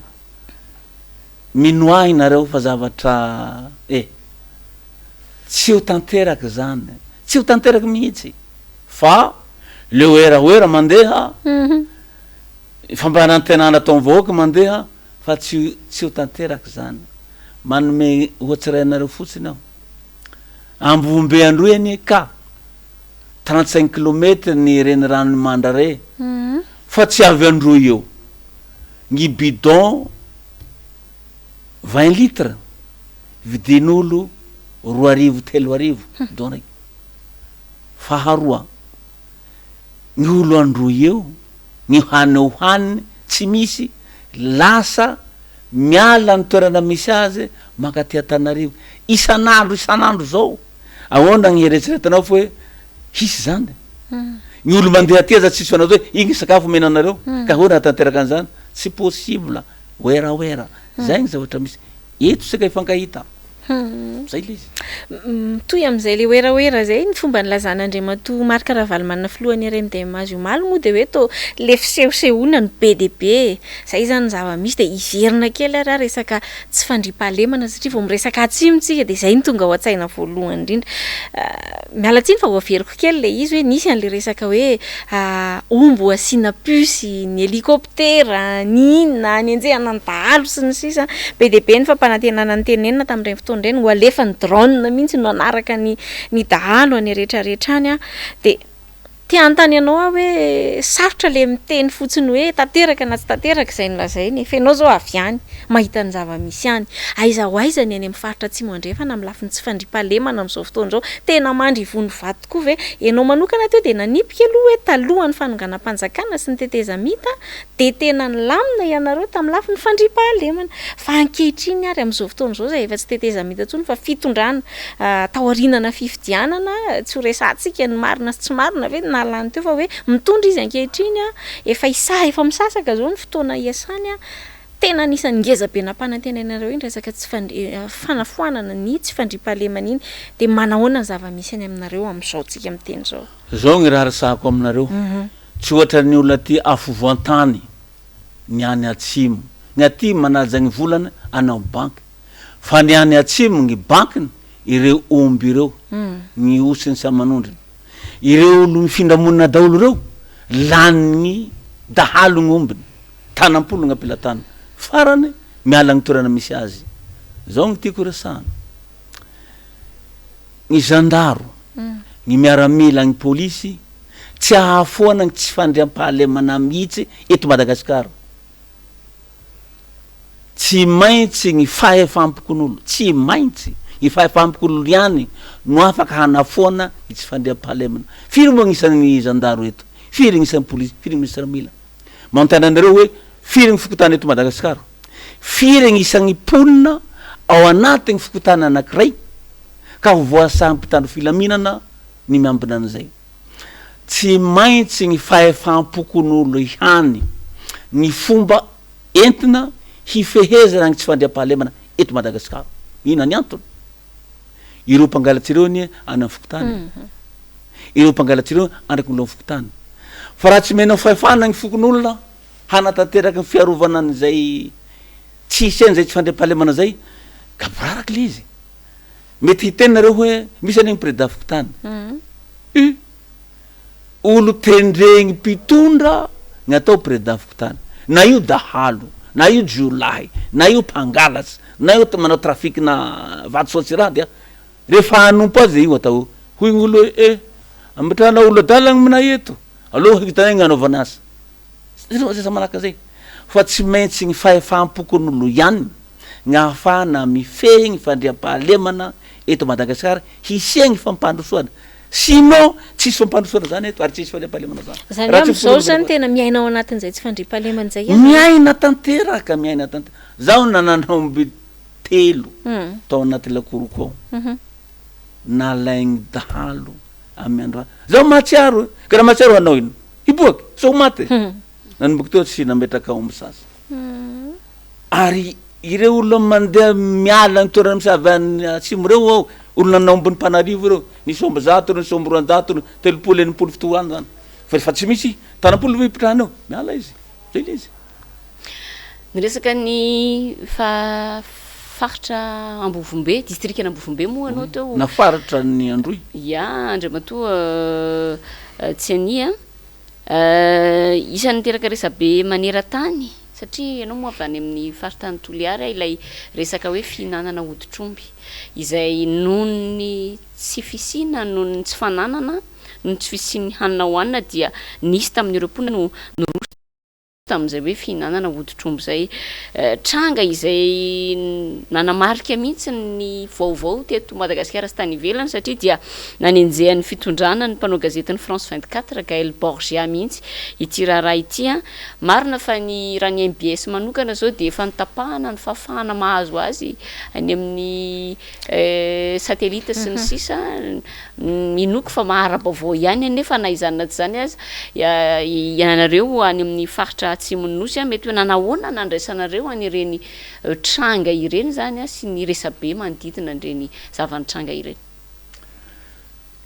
minoahy nareo fa zavatra tsy ho tanteraky zany tsy ho tanteraky mihitsy fa le oera mandeha fampanantenana atao vahoaka mandeha fa tsy ho tanteraky zany manome ohatsirainareo fotsiny aho ambombe androeny ka 35 km ny reny ranony mandrare fa tsy avy andro eo ny bidon 20 litres vidin'olo roa arivo telo arivo donay faharoa ny olo androy eo ny hohaniny tsy misy lasa miala ny toerana misy azy makaty Antananarivo isan'andro zao ahoana gny eritreretanao fa hoe hisy zany ny olo mandeha aty za tsisy fanao hoe igny sakafo menanareo ka ahoana tanteraka an'izany tsy possible oera zay gny zavatra misy eto sika ifankahita zay le izy toy am'izay le oeraoera zay ny fomba nilazana Andriamatoa Marc Ravalomanana filohan'ny RMDM azy io maly moa de hoe to le fisehosehoana ny be de be zay zany zava-misy de iverina kely raha resaka tsy fandripahalemana satria vao miresaka atsimitsika de zay ny tonga ao an-tsaina voalohany indrindra miala tsiny fa voaveriko kely le izy hoe nisy an'le resaka hoe ombo asina pusy ny hélicoptère ny inona ny anjehana ny dahalo sy ny sisa be de be ny fampanantenana ny tenenina tamin'ireny fotoana ireny ho alefa ny drone mihitsy no anaraka ny dahalo any rehetrarehetra any de ty antany anao hoe sarotra le miteny fotsiny hoe tanteraka na tsy tanteraka izay nolazainy fa ianao zao avy any mahita ny zava-misy any aiza ho aiza ny any amin'ny faritra atsimo andrefana amin'ny lafiny tsy fandripahalemana amin'izao fotoana izao tena mandry ivony vaty tokoa ve ianao manokana teo de nanipika aloha hoe talohan'ny fanonganam-panjakana sy ny teteza mita de tena nilamina ianareo tamin'ny lafiny fandripahalemana fa ankehitriny ary amin'izao fotoana izao zay efa tsy teteza mita tsony fa fitondrana taorinana fifidianana tsy ho resantsika ny marina sy tsy marina ve nalany teo fa hoe mitondra izy ankehitriny efa efa misasaka zao ny fotoana iasany tena anisan'ny ngeza be nampanantenanareo iny resaka tsy fanafoanana ny tsy fandripahalemana iny de manahoana ny zava-misy any aminareo amin'izao tsika miteny zao ny raha resahako aminareo tsy ohatra ny olona ty afovoan-tany ny any atsimo ny aty manaja ny volana anao banky fa ny any atsimo ny bankiny ireo omby ireo ny osiny sy amanondriny ireo olo mifindramonina daolo reo lany dahalo ny ombiny tanampolo gna pilatana farany miala gny toerana misy azy zao gny tiako resahana ny zandaro ny miaramila gny polisy tsy ahafoana gny tsy fandriam-pahalemana mihitsy eto Madagasikara tsy maintsy gny fahefampokon'olo tsy maintsy ny fahefampokon'olo ihany no afaka hanafoana ny tsy fandriam-pahalemana firy moa gnisan'ny zandaro eto firy gnisan'ny polisy firy gny miaramila manontany hoe firy gny fikotana eto Madagasikara firy gnisan'ny ponina ao anaty gny fikotana anankiray ka ho voasampitandro filaminana ny miambina an'izay tsy maintsy gny fahefampokon'olo ihany ny fomba entina hifehezana gny tsy fandriam-pahalemana eto Madagasikara ina ny antony ireo mpangalatsireo ny any fikotany ireo mpangalatsireo andraky olo fikotany fa raha tsy menao fahefana gny fokon'olona hanatanteraky ny fiarovana an'izay tsisy an'izay tsy fandriam-pahalemana zay ka boraraky le izy mety hitenareo hoe misy an'igny préda fikotany olo tendregny mpitondra ny atao préda fikotany na io dahalo na io Jolay na io mpangalatsy na io manao trafiky na vatosoatsy raha dia rehefa hanompo azy io atao hoy gn'olo hoe ambitrana olo adalagny mina eto aloha hitanay gn'anaovana asa zay manaka zay fa tsy maintsy gny fahefampokon'olo ihany gn'ahafahana mifehy gny fandriam-pahalemana eto Madagasikara hisegny fampandrosoana sinon tsisy fampandrosoana zany eto ary tsisy fandriam-pahalemana zany am'izao zany tena miainao anatin'izay tsy fandriam-pahalemana zay miaina tanteraka miaina tanteraka zaho nananaomby telo tao anaty lakoroko ao nalaigny dahalo amy andro zaho mahatsiaro ka raha mahatsiaro anao ino hiboaky so maty nanomboky teo tsy nametraka omby sasa ary ireo olo mandeha miala ny toerana misy avy any atsimo reo ao olo nanaombony mpanarivo reo nisy omby zato nisy omby roanjato telopolo enimpolo fitoany zany fa tsy misy tanampolo vipitrany eo miala izy zay le izy ny resaka ny faritra Ambovombe district n'Ambovombe moa anao teo na faritra ny Androy ya Andriamatoa tsy ania isan'ny teraka resabe maneran-tany satria ianao moa avy any amin'ny faritany Toliary ilay resaka hoe fihinanana hoditr'omby izay nohony tsy fisina nohony tsy fananana nohony tsy fisiany hanina hoanina dia nisy tamin'ireo mponina no tam'izay hoe fihinanana hoditrombo zay tranga izay nanamarika mihitsy ny vaovao teto Madagasikara sy tany ivelany satria dia nanenjehan'ny fitondrana ny mpanao gazetiny France 24 Gaël Borgia mihitsy ity raharaha ity marina fa ny raha ny MBS manokana zao de efa nitapahana ny fafana mahazo azy any amin'ny satellite sy ny sisa minoko fa maharabavao ihany nefa naizana tsy zany azy ianareo any amin'ny faritra Tsimonnosy mety hoe nanahoana nandraisanareo anireny tranga ireny zany sy ny resabe manodidina an'ireny zava-nitranga ireny.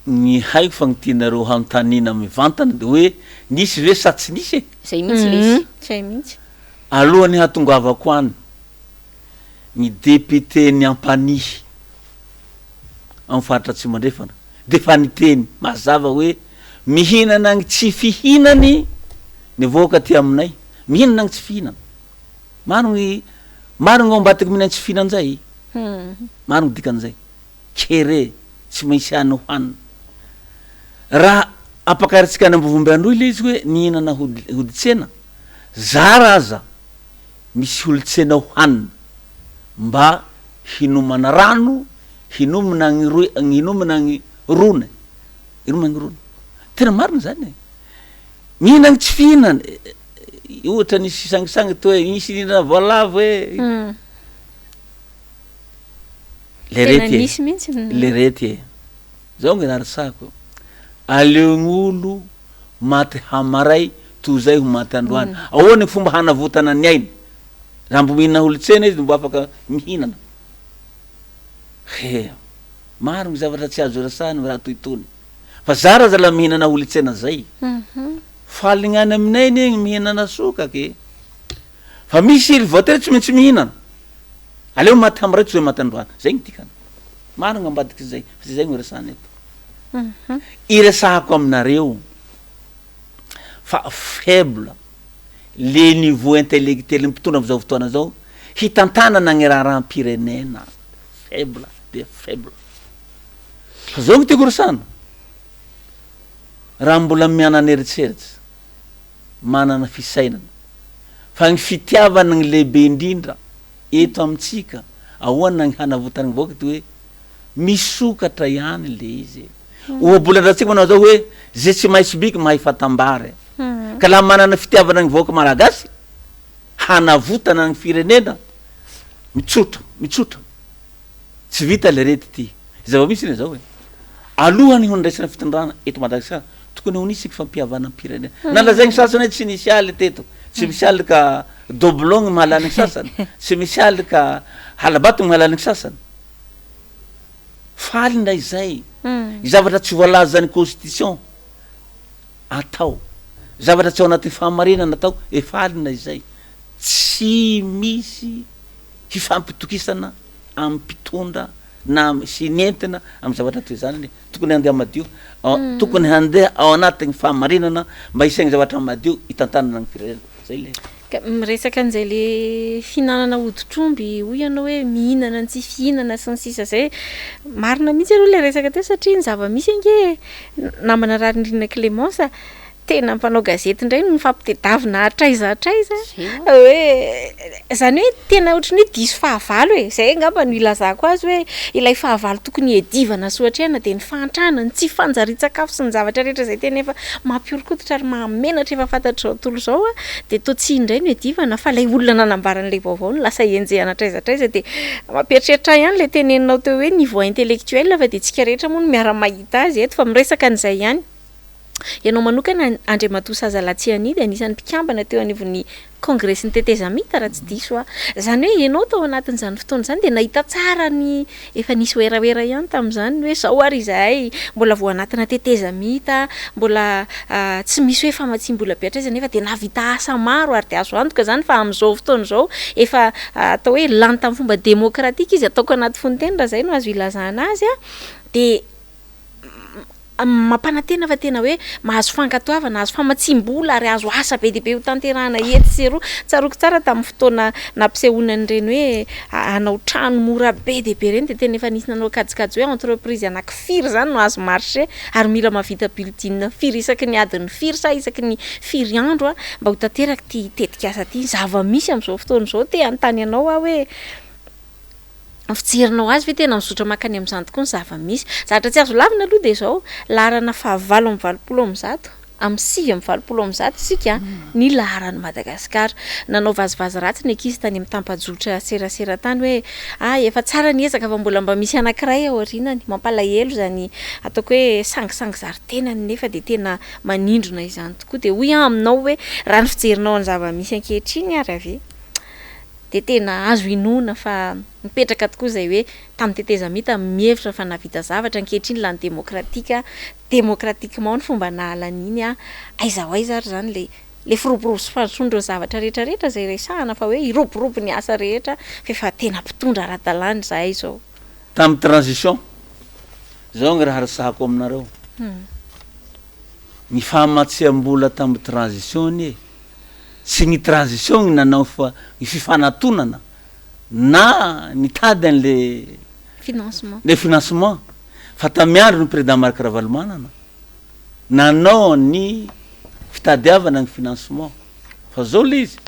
Ny haiko fagnitinareo hantanina mivantana de hoe nisy ve sa tsy nisy zay mihitsy lesy zay mihitsy alohan'ny hatongavako any ny député ny Ampani amin'ny faritra Tsimandrefana de fa niteny mazava hoe mihinana ny tsy fihinany ny voaka ty aminay mihinana ny tsy fihinana marigny ambatiky mihinana tsy fihinana zay marigny dikan'izay kere tsy maintsy any hoanina raha ampakaritsika any ambovomby andro ile izy hoe nihinana hoditsena zara aza misy holitsena hoanina mba hinomana rano hinomana ny rony tena marina zany mihinana tsy fihinana ohatra nisy sangisangy to hoe misy hihinana voalavo hoe le rety zao gny narisako aleogn'olo maty hamaray toy zay ho maty androany ahoana fomba hanavotana ny ainy raha mbo mihinana holitsena izy mbo afaka mihinana maro gny zavatra tsy azo rasany raha toitony fa zara za la mihinana holitsena zay falignany aminay ny mihinana sokake fa misy iry voatery tsy maintsy mihinana aleo maty hamaray toy zay maty androany zay gny dikany maro gn'ambadiky zay fa zay gny resany eto iresahako aminareo fa faible le niveau intellectuel mpitondra am'izao fotoana zao hitantanana gny raharam-pirenena faible de faible fa zao gny tiako resana raha mbola mianana eritseritsy manana fisainana fa gny fitiavana gny lehibe indrindra eto amitsika ahoana gny hanavotana gny voaka ty hoe misokatra ihany le izy ohabolandratsika manao zao hoe zay tsy mahay sobiky mahay fatambary ka laha manana fitiavana gny voaka malagasy hanavotana gny firenena mitsotra tsy vita le rety ty zava-misy iny zao hoe alohany hondraisana fitondrana eto Madagasikara tokony ho nisy fampiavana am-pirenena nalazay gny sasany hoe tsy nisy aly teto tsy misy aly ka doblon gny mahalany gny sasany tsy misy aly ka halabato gny mahalany gny sasany faly ndray zay zavatra tsy voalazany constitution atao zavatra tsy ao anaty fahamarinana atao faly ndray zay tsy misy hifampitokisana ampitondra na sy nentina amy zavatra toy zany tokony handeha madio tokony handeha ao anatin'ny fahamarinana mba isaigny zavatra madio hitantanana gny firenena zay le miresaka an'izay le fihinanana hoditromby hoy ianao hoe mihinana tsy fihinana sy ny sisa zay marina mihitsy aloha le resaka teo satria ny zava-misy ange namana rarindrina Clémence tena mpanao gazety indray no fampitedavina atraiza hoe zany hoe tena ohatran'ny hoe diso fahavalo hoe zay angamba no ilazako azy hoe ilay fahavalo tokony edivana soatrehana de ny fahantrana tsy fanjari-tsakafo sy ny zavatra rehetra zay tena efa mampiorokoditra ary mahamenatra efa fantatr' zao tontolo zao de to tsy indray no edivana fa lay olona nanambaran'ilay vaovao no lasa enjehana atraiza de mampieritreritra ihany le teneninao teo hoe niveau intellectuel fa de tsika rehetra moa no miara-mahita azy eto fa miresaka an'izay ihany ianao manokana Andriamatoa Sazalatsiany de anisan'ny mpikambana teo anivon'ny congrès ny tetezamita raha tsy diso zany hoe ianao tao anatin'izany fotoana zany de nahita tsara ny efa nisy oeraoera ihany tam'izany hoe zao ary izahay mbola voa anatina tetezamita mbola tsy misy hoe famatsim-bola beatraiza nefa de navita asa maro ary de azo antoka zany fa am'izao fotoana zao efa atao hoe lany tamin'ny fomba demokratika izy ataoko anaty fontaine raha zay no azo ilazana azy de mampanantena fa tena hoe mahazo fankatoavana azo famatsim-bola ary azo asa be dehibe ho tanterahana ety sy ro tsaroko tsara tamin'ny fotoana nampisehoanany reny hoe anao trano mora be dehibe reny de tena efa nisy nanao kajikajy hoe entreprise anakifiry zany no azo marché ary mila mavita bulletin firy isaky ny adiny firy sa isaky ny firy andro mba ho tanteraky ty tetika asa ty zava-misy amin'izao fotoana izao te anontany anao hoe fijerinao azy ve tena mizotra makany amin'izany tokoa ny zava-misy zatra tsy azo lavina aloha de zao laharana 9 amin'ny 7 isika ny laharany Madagasikara nanao vazivazy ratsy ny ankizy tany amin'ny tampajotra serasera tany hoe efa tsara ny ezaka fa mbola mba misy anankiray ao aorianany mampalahelo zany ataoko hoe sangisangy zaritenany nefa de tena manindrona izany tokoa de hoy aminao hoe raha ny fijerinao ny zava-misy ankehitriny ary ave de tena azo inona fa mipetraka tokoa zay hoe tamin'ny teteza mita mihevitra fa navita zavatra ankehitriny lany demokratikement ny fomba nahalan'iny aizao aiza ary zany le firoborobо sy fansondro zavatra rehetrarehetra zay resahana fa hoe iroborobo ny asa rehetra fa efa tena mpitondra ara-dalàna zahay zao tamin'ny transition zao ny raha resahako aminareo ny fahamatsiam-bola tamin'ny transition sy ny transition ny nanao fa ny fifanantonana na ny tady an'le financement fa tamiandro ny président Marc Ravalomanana nanao ny fitadiavana ny financement fa zao le izy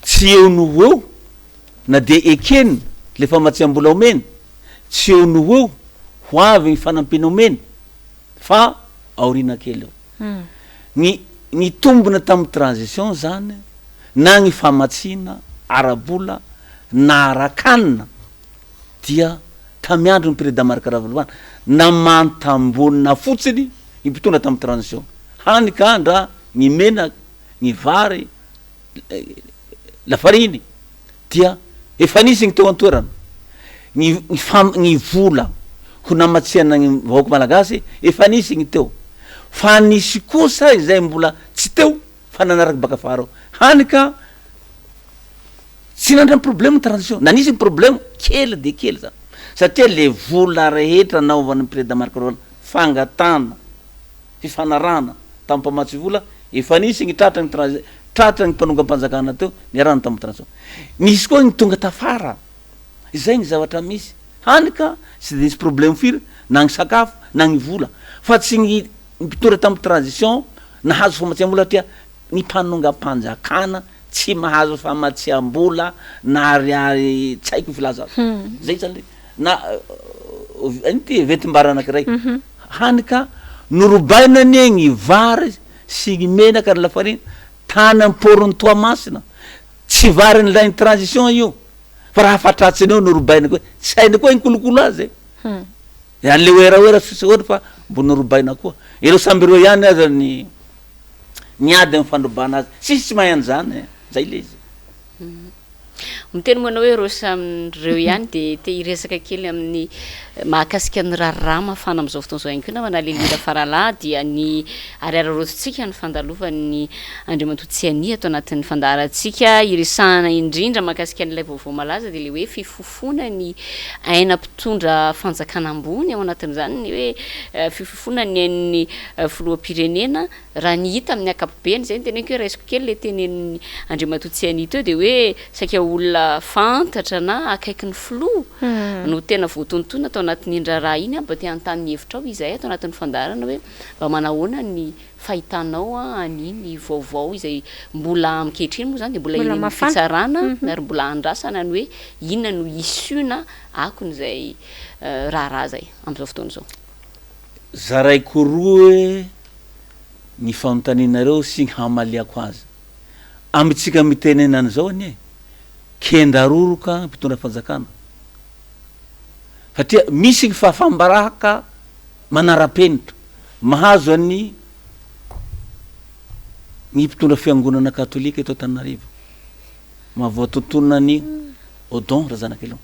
tsy eo noho eo na de ekeny le famatsiam-bola omeny tsy eo noho eo ho avy ny fanampina omeny fa aorina kely eo ny tombona tamin'ny transition zany na ny famatsina arabola na arakanina dia tamiandro ny président Marc Ravalomanana na mantambonina fotsiny impitondra tamin'ny transition hanika andra ny menaka ny vary lafariny dia efa nisy ny teo antoerana ny vola ho namatsiana ny vahoaka malagasy efa nisy ny teo fa nisy kosa izay mbola tsy teo fa nanaraky baka farao hanika tsy nandra problème transition na nisy ny problème kely de kely zany satria le vola rehetra naovan'ny président Marc Ravalomanana fangatana fifanarana tamin'ny mpamatsy vola efa nisy ny tratra ny mpanonga-panjakana teo niarana tamin'ny transition nisy koa ny tonga tafara izay ny zavatra misy hanika tsy de nisy problème firy na ny sakafo na ny vola fa tsy ny mpitondra tamin'ny transition nahazo famatsiam-bola satria ny mpanonga-panjakana tsy mahazo famatsiam-bola na ariary tsy haiko filaza zay zany na ty vetim-bara anankiray hanika norobainany ny vary sy ny menaka ny lafarina tany amporony Toamasina tsy vary ny lainy transition io fa raha fatratsiny eo norobaina koa tsy hainy koa ny kolokolo azy an'le oeraoera sisy ohatra fa mbo norobaina koa ireo samby ireo ihany aza ny ady amin'ny fandrobana azy sisy mahay an'izany zay le izy miteny moana hoe reo samreo ihany de te hiresaka kely amin'ny mahakasika ny rariraha mafana am'izao fotoana zao ihany koa namana lelira faralahy dia ny ariararototsika ny fandalovan'ny Andriamatotsiany atao anatin'ny fandaharatsika iresahana indrindra mahakasika an'ilay vaovao malaza de le hoe fifofona ny aina mpitondra fanjakana ambony ao anatin'izany ny hoe fifofona ny ain'ny filoha-pirenena raha ny hita amin'ny akapobeny zay ny teneniko hoe raisiko kely le tenen'ny Andriamatotsiany teo de hoe saika olona fantatra na akaiky ny filoha no tena voatonotona atao anatin'ny indraraha iny mba te hanontany hevitra ao izay atao anatin'ny fandarana hoe mba manahoana ny fahitanao aniny vaovao izay mbola amikehitriny moa zany de mbola iny fitsarana ary mbola andrasana ny hoe inona no isuna akon'izay raharaha zay am'izao fotoana zao zaraiko roe ny fanontanianareo sy ny hamaliako azy amitsika mitenenana zao anie kendaroroka mpitondra fanjakana satria misy ny fahafambarahaka manara-penitra mahazo any ny mpitondra fiangonana katolika eto Antananarivo mahavoatontonany odon raha zanak'elo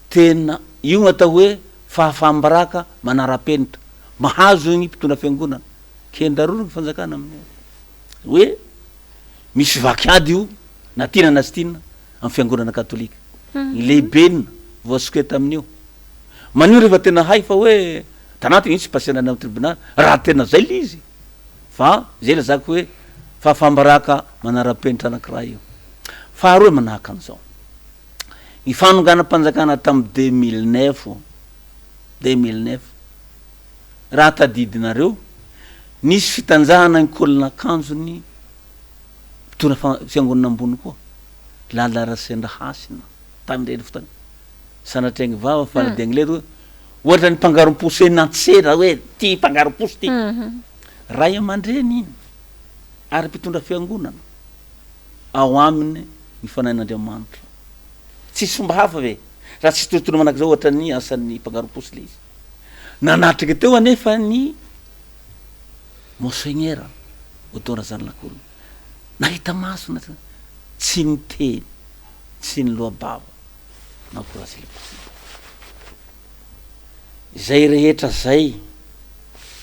tena io gn'atao hoe fahafambarahaka manara-penitra mahazo ny mpitondra fiangonana kendaroroka fanjakana amin'ny hoe misy vakiady io na tina na sy tina amin'ny fiangonana katolika ny lehibenina voasoketa amin'io manio rehefa tena hay fa hoe tanaty igny tsy pasiana amin'ny tribunal raha tena zay le izy fa zay la zako hoe fafambaraka manara-penitra anakiraha io faharoa manahaka an'izao ny fanonganam-panjakana tamin'ny 2009 raha tadidinareo nisy fitanjahana ny kolona akanjony mpitona fiangonana ambony koa lalarasendra hasina tamindreny fotoana sanatriagny vava faladiagny lery ohatra ny mpangarom-poso nantsera hoe ty mpangarom-poso ty ray aman-dreny iny ary mpitondra fiangonana ao aminy ny fanahin'Andriamanitra tsisy fomba hafa ve raha tsisy totono manaky zao ohatra ny asan'ny mpangarom-poso le izy nanatriky teo anefa ny monseigneur odora zanylakolo nahita masona tsy ny teny tsy ny lohabava nakorazy le possible zay rehetra zay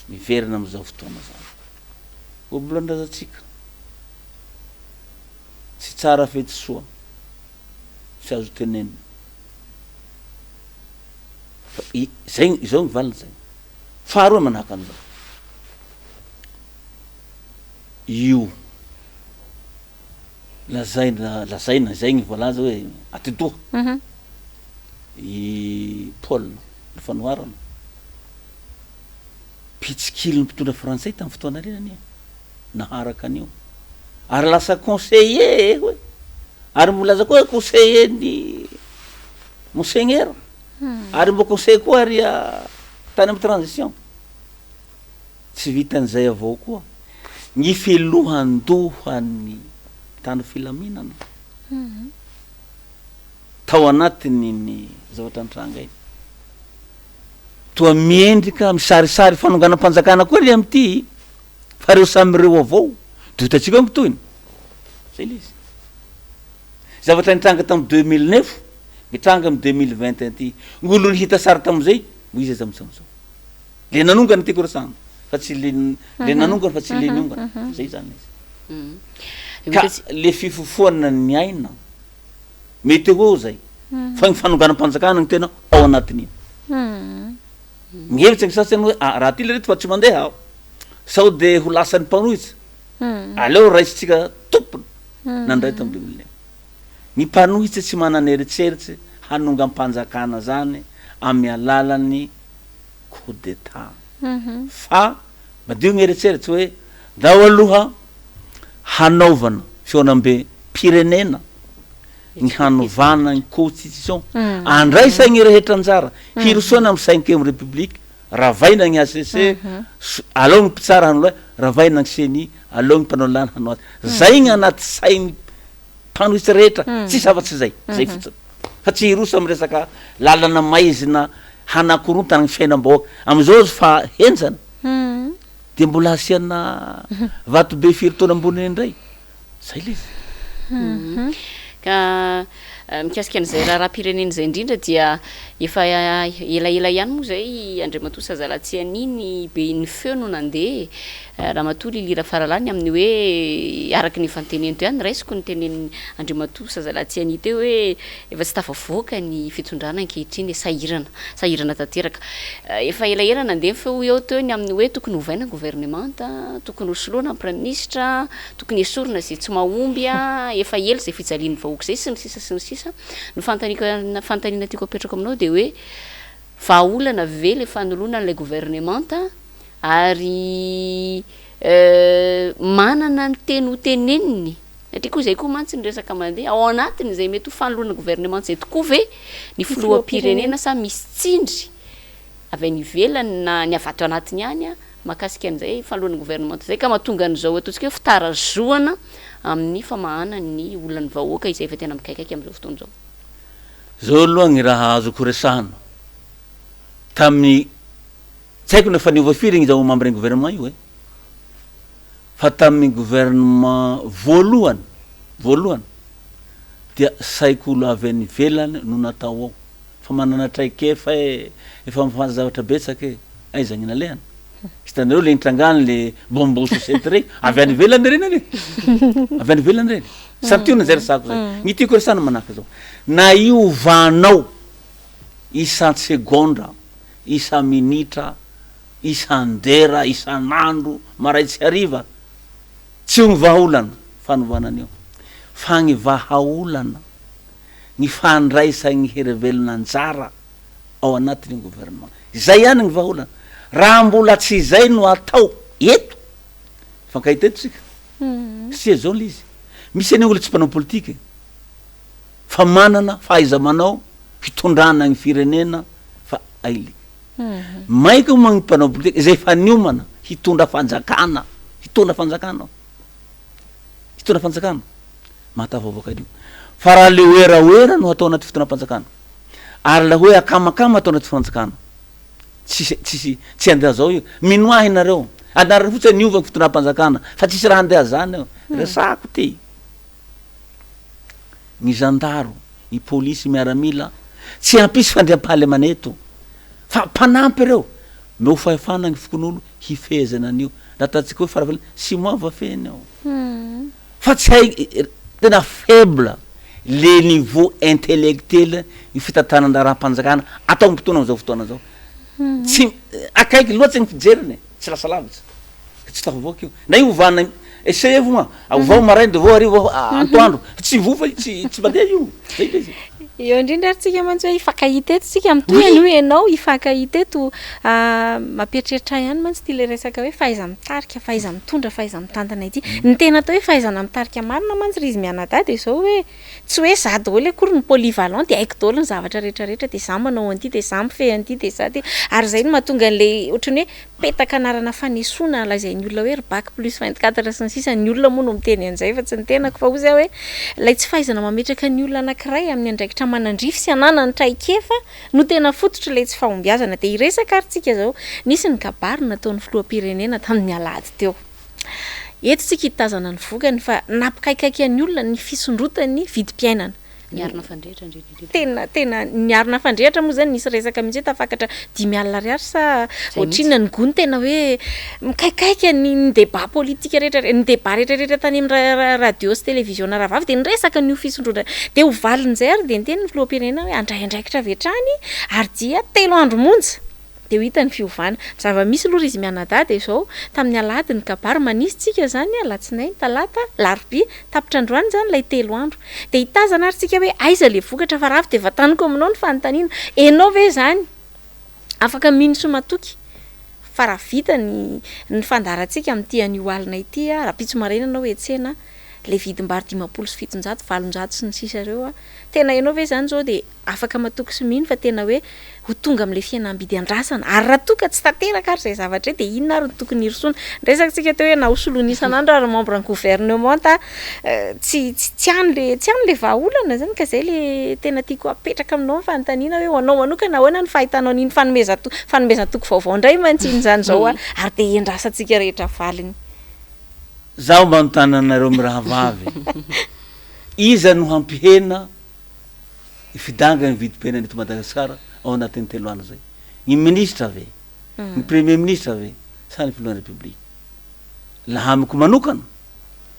miverina am'izao fotoana zany obolandrazatsika tsy tsara fety soa tsy azo tenenina zay izao mivalina zay faharoa manahaka an'izao io lazaina zay ny voalaza hoe atidoha i Paul ny fanoharana pitsikilo ny mpitondra frantsay tamin'ny fotoana renany naharaka an'io ary lasa conseiller hoe ary mbolaza koa conseiller ny monseigneur ary mbo conseiller koa ary tany amin'ny transition tsy vitan'izay avao koa ny filohandohany tany filaminana tao anatiny ny zavatra antranga iny toa miendrika misarisary fanonganam-panjakana koa le am'ty fa reo samyreo avao dotatsika hoe mitoiny zay le izy zavatra nitranga tamin'ny 2009 mitranga amin'ny 2021 ty ngolo ny hita sary tamin'izay izy zam'zao le nanongana ty koresana fa tsy le nanongana fa tsy le niongana zay zany izy ka le fifofoana ny aina mety eo zay fa ny fanonganam-panjakana ny tena ao anatin'iny mihevitsy ny sasany hoe raha ty le reto fa tsy mandeha aho sao de ho lasan'ny mpanohitsy aleo raisitsika tompony nandray tamin'ny 2009 ny mpanohitsy tsy manana eritseritsy hanongam-panjakana zany amin'ny alalan'ny coup d'état fa madio gny eritseritsy hoe ndao aloha hanaovana fionambe pirenena ny hanovana ny constitution andraisagny rehetra anjara hirosoana amy 5e république ravaina gny ACC alao gny mpitsara hanolo ravaina gny CNI alao gny mpanao lany hanao zay gny anaty sainy mpanohitsy rehetra tsy zavatsy zay fotsiny fa tsy hiroso amy resaka lalana maizina hanakorontana gny fiainam-bahoaka am'izao fa henjana de mbola asiana vato be firy-taona ambony indray zay le izy ka mikasika an'izay raha-pirenena zay indrindra dia efa elaela ihany moa zay Andriamatoa Sazalatsianiny be ny feo no nandeha raha matoa lilira faralany amin'ny hoe araky ny fanteneny teo ihany raisiko ny teneny Andriamatoa Sazalatsiany teo hoe efa tsy tafavoaka ny fitondrana ankehitriny sahirana tanteraka efa elaela nandeha feo eo teo ny amin'ny hoe tokony hovaina gouvernemanta tokony hosoloana prime ministre tokony esorina zay tsy mahomby efa ela zay fijaliany vahoaka zay sy ny sisa no fantanina tiako apetrako aminao de hoe vahaolana ve le fanoloana n'lay gouvernemanta ary manana ny teny ho teneniny satria koa zay koa mantsy ny resaka mandeha ao anatiny zay mety ho fanoloana gouvernemanta zay tokoa ve ny filoham-pirenena sa misy tsindry avy any ivelany na ny avato anatiny ihany makasika an'izay fanoloana gouvernemanta zay ka mahatonga an'izao ataontsika hoe fitarazoana amin'ny famahana ny olona ny vahoaka izay efa tena mikaikaiky am'izao fotoana zao zao aloha gny raha azoko resahana tamin'ny tsy haiko nefa niova firy gny zao membre ny gouvernement io fa tamin'ny gouvernement voalohany dia saiko olo avy any ivelany no natao ao fa manana traike fa efa mifanza zavatra betsaky aiza gny nalehana hitanareo le nitrangany le bombo société regny avy any ivelany reny ane avy any ivelany reny santiona zay resako zay ny tiako resana manahaka zao na io vanao isa segondra isa minitra isandera isanandro maray tsy hariva tsy ny vahaolana fanovana fa ny vahaolana ny fandraisany herivelona anjara ao anatin'ny gouvernement zay ihany ny vahaolana raha mbola tsy zay no atao eto fankahiteto tsika zao le izy misy any olo tsy mpanao politika fa manana fahaiza manao hitondrana ny firenena fa aily maika magny mpanao politika zay faniomana hitondra fanjakana mahatafavoaka io fa raha le oeraoera no atao anaty fitondram-panjakana ary la hoe akamakama atao anaty fanjakana tsy andeha zao io minoahy nareo anareo fotsy niova ny fitondram-panjakana fa tsisy raha andeha zany eo resako ty ny zandaro ny polisy miaramila tsy ampisy fandriampahaly maneto fa mpanampy reo meo fahefana ny fokon'olo hifezana an'io natatsika hoe faravelana sy moava feny ao fa tsy hay tena faible le niveau intellectuel ny fitatanandraraha-mpanjakana atao mpotona am'zao fotoana zao tsy akaiky loatsy ny fijeriny tsy lasa lavitsy tsy tafavoaka io na io ovana ese vona ovao marainy de vao arivo antoandro tsy vofa tsy mandeha io zay le izy eo indrindra ary tsika mantsy hoe ifankahiteto tsika amitoyany hoe ianao ifankahiteto mampieritreritra ihany mantsy ty le resaka hoe fahaiza mitarika fahaiza mitondra fahaiza mitantana ity ny tena atao hoe fahaizana mitarika marina mantsy ry izy mianadady zao hoe tsy hoe za daholo akory ny polyvalent de haiko daholo ny zavatra rehetrarehetra de za manao an'ity de za mifehy an'ity de za ty ary zay no mahatonga an'le ohatrany hoe petaka anarana fanesona lazain'ny olona hoe bac plus 24 sy ny sisa ny olona moa no miteny an'izay fa tsy ny tenako fa ozy hoe lay tsy fahaizana mametraka ny olona anankiray amin'ny andraikitra manandrify sy anana ny traikefa no tena fototra lay tsy fahombiazana de iresaka ary tsika zao nisy ny kabary nataon'ny filohampirenena tamin'ny alady teo eto tsika hitazana ny vokany fa nampikaikaiky ny olona ny fisondrotany vidim-piainana niarina fandrehatra tena niarina fandrehatra moa zany nisy resaka mihitsy tafakatra 10,000 ariary sa ohatrinona ny gony tena hoe mikaikaiky ny débat politique rehetra ny débat rehetrarehetra tany amin'ny radio sy télévision raha vavy de niresaka ny fisondrotana de hovalin'izay ary de niteny ny filoham-pirenena hoe andraiky vetrany ary dia 3 andro monja de ho hitany fiovana zava-misy aloha izy mianadady zao tamin'ny alady ny kabary manisy tsika zany alatsinainy talata larobia tapitra androany zany lay 3 andro de hitazana ary tsika hoe aiza le vokatra fa ravy de vataniko aminao ny fanontaniana enao ve zany afaka mino somatoky fa raha vita ny fandarantsika amin'ity an'io alina ity raha pitso maraina anao etsena le vidim-bary 500 sy 700 valonjato sy ny sisa reo tena enao ve zany zao de afaka matoky sy mino fa tena hoe ho tonga am'le fiainam-bidy andrasana ary raha toka tsy tanteraka ary zay zavatra de inona ary tokony hirosoana resaka tsika teo hoe na hosolony isan'andro ary membre ny gouvernement tsy an'le vahaolana zany ka zay le tena tiako apetraka aminao fanontaniana hoe anao manokana ahoana ny fahitanao n'iny fanomezana toko vaovao indray mantsiny zany zao ary de endrasantsika rehetra valiny zaho mba notananareo miraha vavy iza no hampihena ifidanga ny vidim-piainana eto Madagasikara ao anatin'ny 3 andro zay ny ministre ve ny premier ministre ve sa ny filohan'ny république laha amiko manokana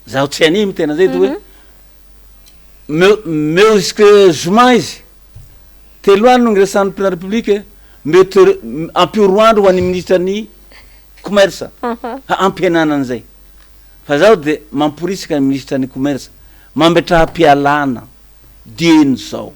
zaho tsy animy tena zay de hoe meo jusque zoma izy 3 andro ny resan'ny filohan'ny république mety ampio 4 andro ho an'ny ministre ny commerce ampihenana an'izay fa zaho de mamporisika ny ministre ny commerce mambetraha-pialana dieny zao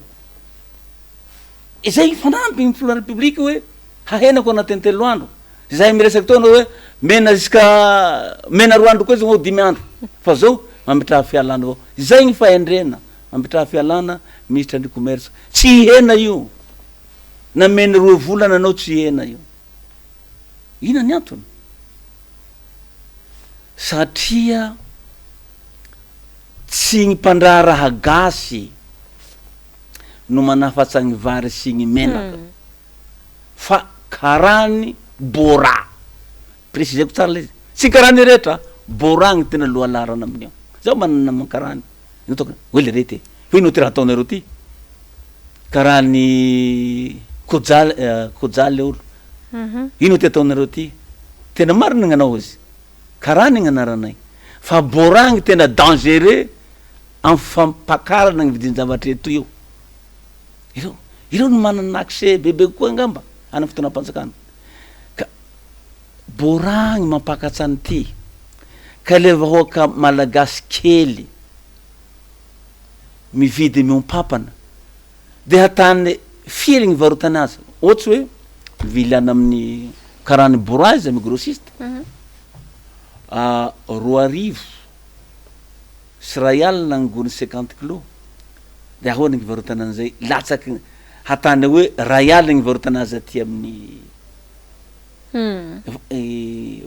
izay fanampy ny filohan'ny république hoe hahenako anatin'ny 3 andro zay miresaky taona hoe mena 4 andro koa izy ho 5 andro fa zao mambetraha-fialana avao zay ny fahendrena mambetraha-fialana ministre ny commerce tsy hihena io na mena 2 volana anao tsy hihena io ina ny antony satria tsy ny mpandraha raha gasy no manafatsa ny vary sy ny menaka fa karany bora préciseko tsara le tsy karany rehetra bora ny tena lohalarana amin'io zao manana mankarany notoko hoe le rety hoe ino ty raha ataonareo ty karany kojaly olo ino ty ataonareo ty tena marina gnanao izy karany gny anaranay fa boragny tena dangereux amin'ny fampakarana ny vidiny zavatra eto io ireo no manana accès bebe koa angamba ana fotoana-panjakana ka boragny mampakatsany ty ka le vahoaka malagasy kely mividy miompapana de hatany firy gny varotana azy ohatsy hoe vilana amin'ny karany bourage amy grossiste roa arivo sy ray alina gny gony 50 kilos de ahoana gny varotana an'izay latsaky hatany hoe ray alina gny varotana azy aty amin'ny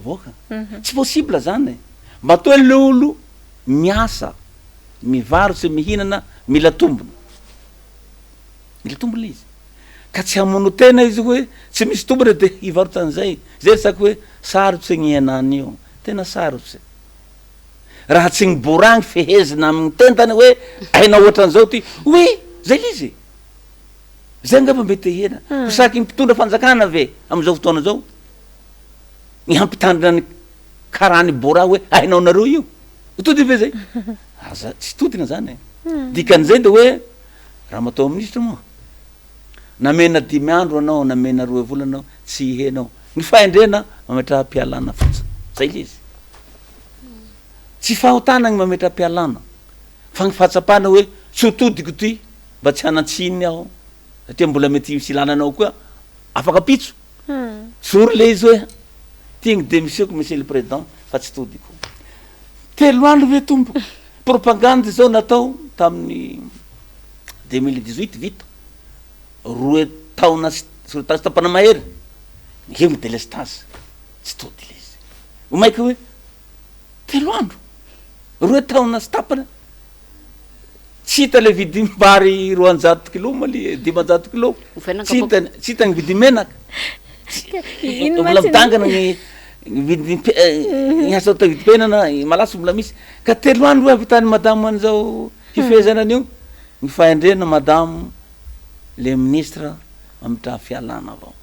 voaka tsy possible zany mba to le olo miasa mivarotsy mihinana mila tombony izy ka tsy hamono tena izy hoe tsy misy tombony de hivarotan'izay zay resaky hoe sarotsy gny henany io tena sarotsy raha tsy gny boragny fehezina amin'ny tentany hoe aina ohatran'izao ty oui zay lizy zay angamba mety hena hosaky ny mpitondra fanjakana ve am'izao fotoana zao ny hampitandrina ny karany bora hoe ainao nareo io tody ve zay aza tsy todina zany dikan'izay de hoe raha matao ministre moa namena 10 andro anao namena 2 volana anao tsy henao ny fahendrena mametra mpialana fotsiny zay lizy tsy fahotana gny mametra mpialana fa gny fahatsapana hoe tsy hotodiko ty mba tsy hanantsiny aho satria mbola mety sy lananao koa afaka pitso sory le izy hoe tigny démissioko monsieur le président fa tsy todiko 3 andro ve tombo propagande zao natao tamin'ny 2018 vita 2 taona sy tapana mahery hegny délestage tsy tody le izy omaiky hoe 3 andro 2 taona sy tapana tsy hita le vidy mbary 200 kilo maly 500 kilo tsy hita gny vidy menaka mbola mitangana gny vidy ny asa ta vidy penana malaso mbola misy ka 3 andro hoe avitany madame an'izao hifezana an'io ny fahendrena madame le ministre mamitra fialana avao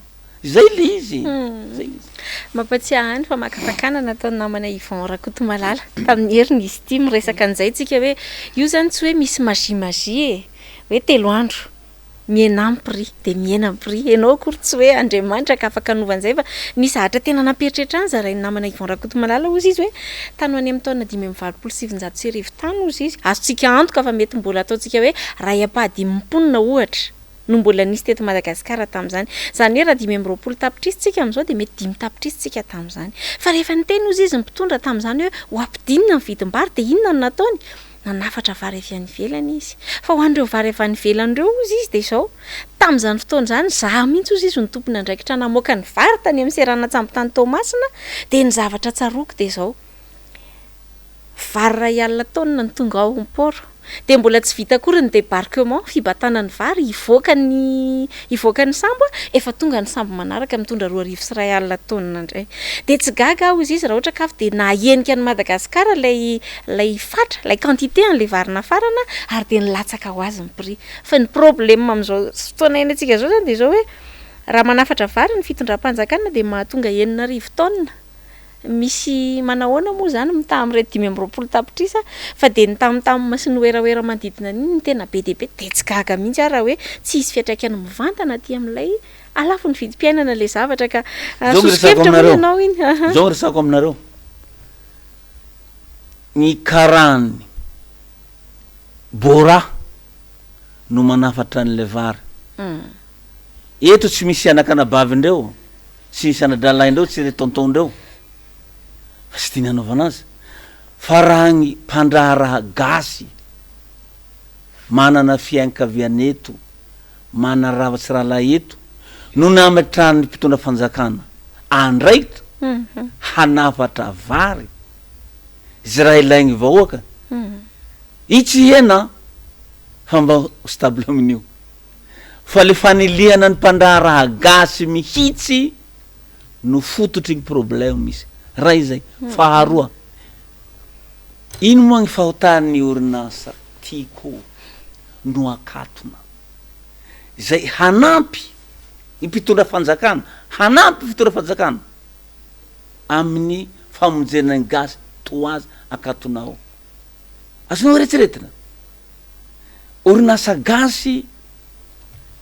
zay le izy zay izy mampatsiahy fa makafakana nataony namana Yvon Rakotomalala tamin'ny heriny izy ty miresaka an'izay tsika hoe io zany tsy hoe misy magie hoe 3 andro miena amin'ny prix de miena amin'ny prix enao kory tsy hoe Andriamanitra ka afaka anovan'izay fa nisy hatra tena napetratra any zarainy namana Yvon Rakotomalala ozy izy hoe tany ho any amin'ny taona 527 sy arivo tany ozy izy azotsika antoka fa mety mbola ataontsika hoe ray apahadimimponina ohatra no mbola nisy teto Madagasikara tamin'izany zany hoe raha 520 tapitrisa tsika am'izao de mety 5 tapitrisa tsika tamin'izany fa rehefa niteny ozy izy mpitondra tamin'izany hoe ho ampidinina ny vidim-bary de inona no nataony nanafatra vary avy any ivelany izy fa ho an'ireo vary avy any ivelany ireo ozy izy de zao tamin'izany fotoana zany za mihitsy ozy izy ny tompony andraikitra namoaka ny vary tany amin'ny seranatsambo tany Tomasina de ny zavatra tsaroko de zao vary ray alina taonina ny tonga ao am-poro de mbola tsy vita akory ny débarquement fibatana ny vary ivoaka ny sambo efa tonga ny sambo manaraka mitondra 2 arivo sy ray alina taonina indray de tsy gaga ozy izy raha ohatra ka de nahenika ny Madagasikara lay fatra lay quantité an'le vary nafarana ary de nilatsaka ho azy ny prix fa ny problème am'izao fotoana eny antsika zao zany de zao hoe raha manafatra vary ny fitondram-panjakana de mahatonga 9 arivo taonina misy manahoana moa zany mitaha am'irety 520 tapitrisa fa de ny tamtamina sy ny oeraoera manodidina an'iny ny tena be de be de tsy gaga mihitsy raha hoe tsy hisy fiantraikany mivantana aty amin'ilay alafo ny vidim-piainana le zavatra ka sosikevitra moa ianao iny zao resako aminareo ny karany bora no manafatra an'le vary eto tsy misy anakanabavindreo tsy misy anadalaindreo tsy le tontondreo fa sy tiany hanaovana azy fa raha gny mpandraha raha gasy manana fiankaviana eto mana ravatsy rahalahy eto no nametrany mpitondra fanjakana andraikitra hanafatra vary izy raha ilaigny vahoaka itsy hena fa mba stable amin'io fa le fanilihana ny mpandraha raha gasy mihitsy no fototry gny problème misy raha izay faharoa ino moa gny fahotany orinasa tiako no akatona zay hanampy ny mpitondra fanjakana hanampy mpitondra fanjakana amin'ny famonjena ny gasy toazy akatona ao azonao eretreretina orinasa gasy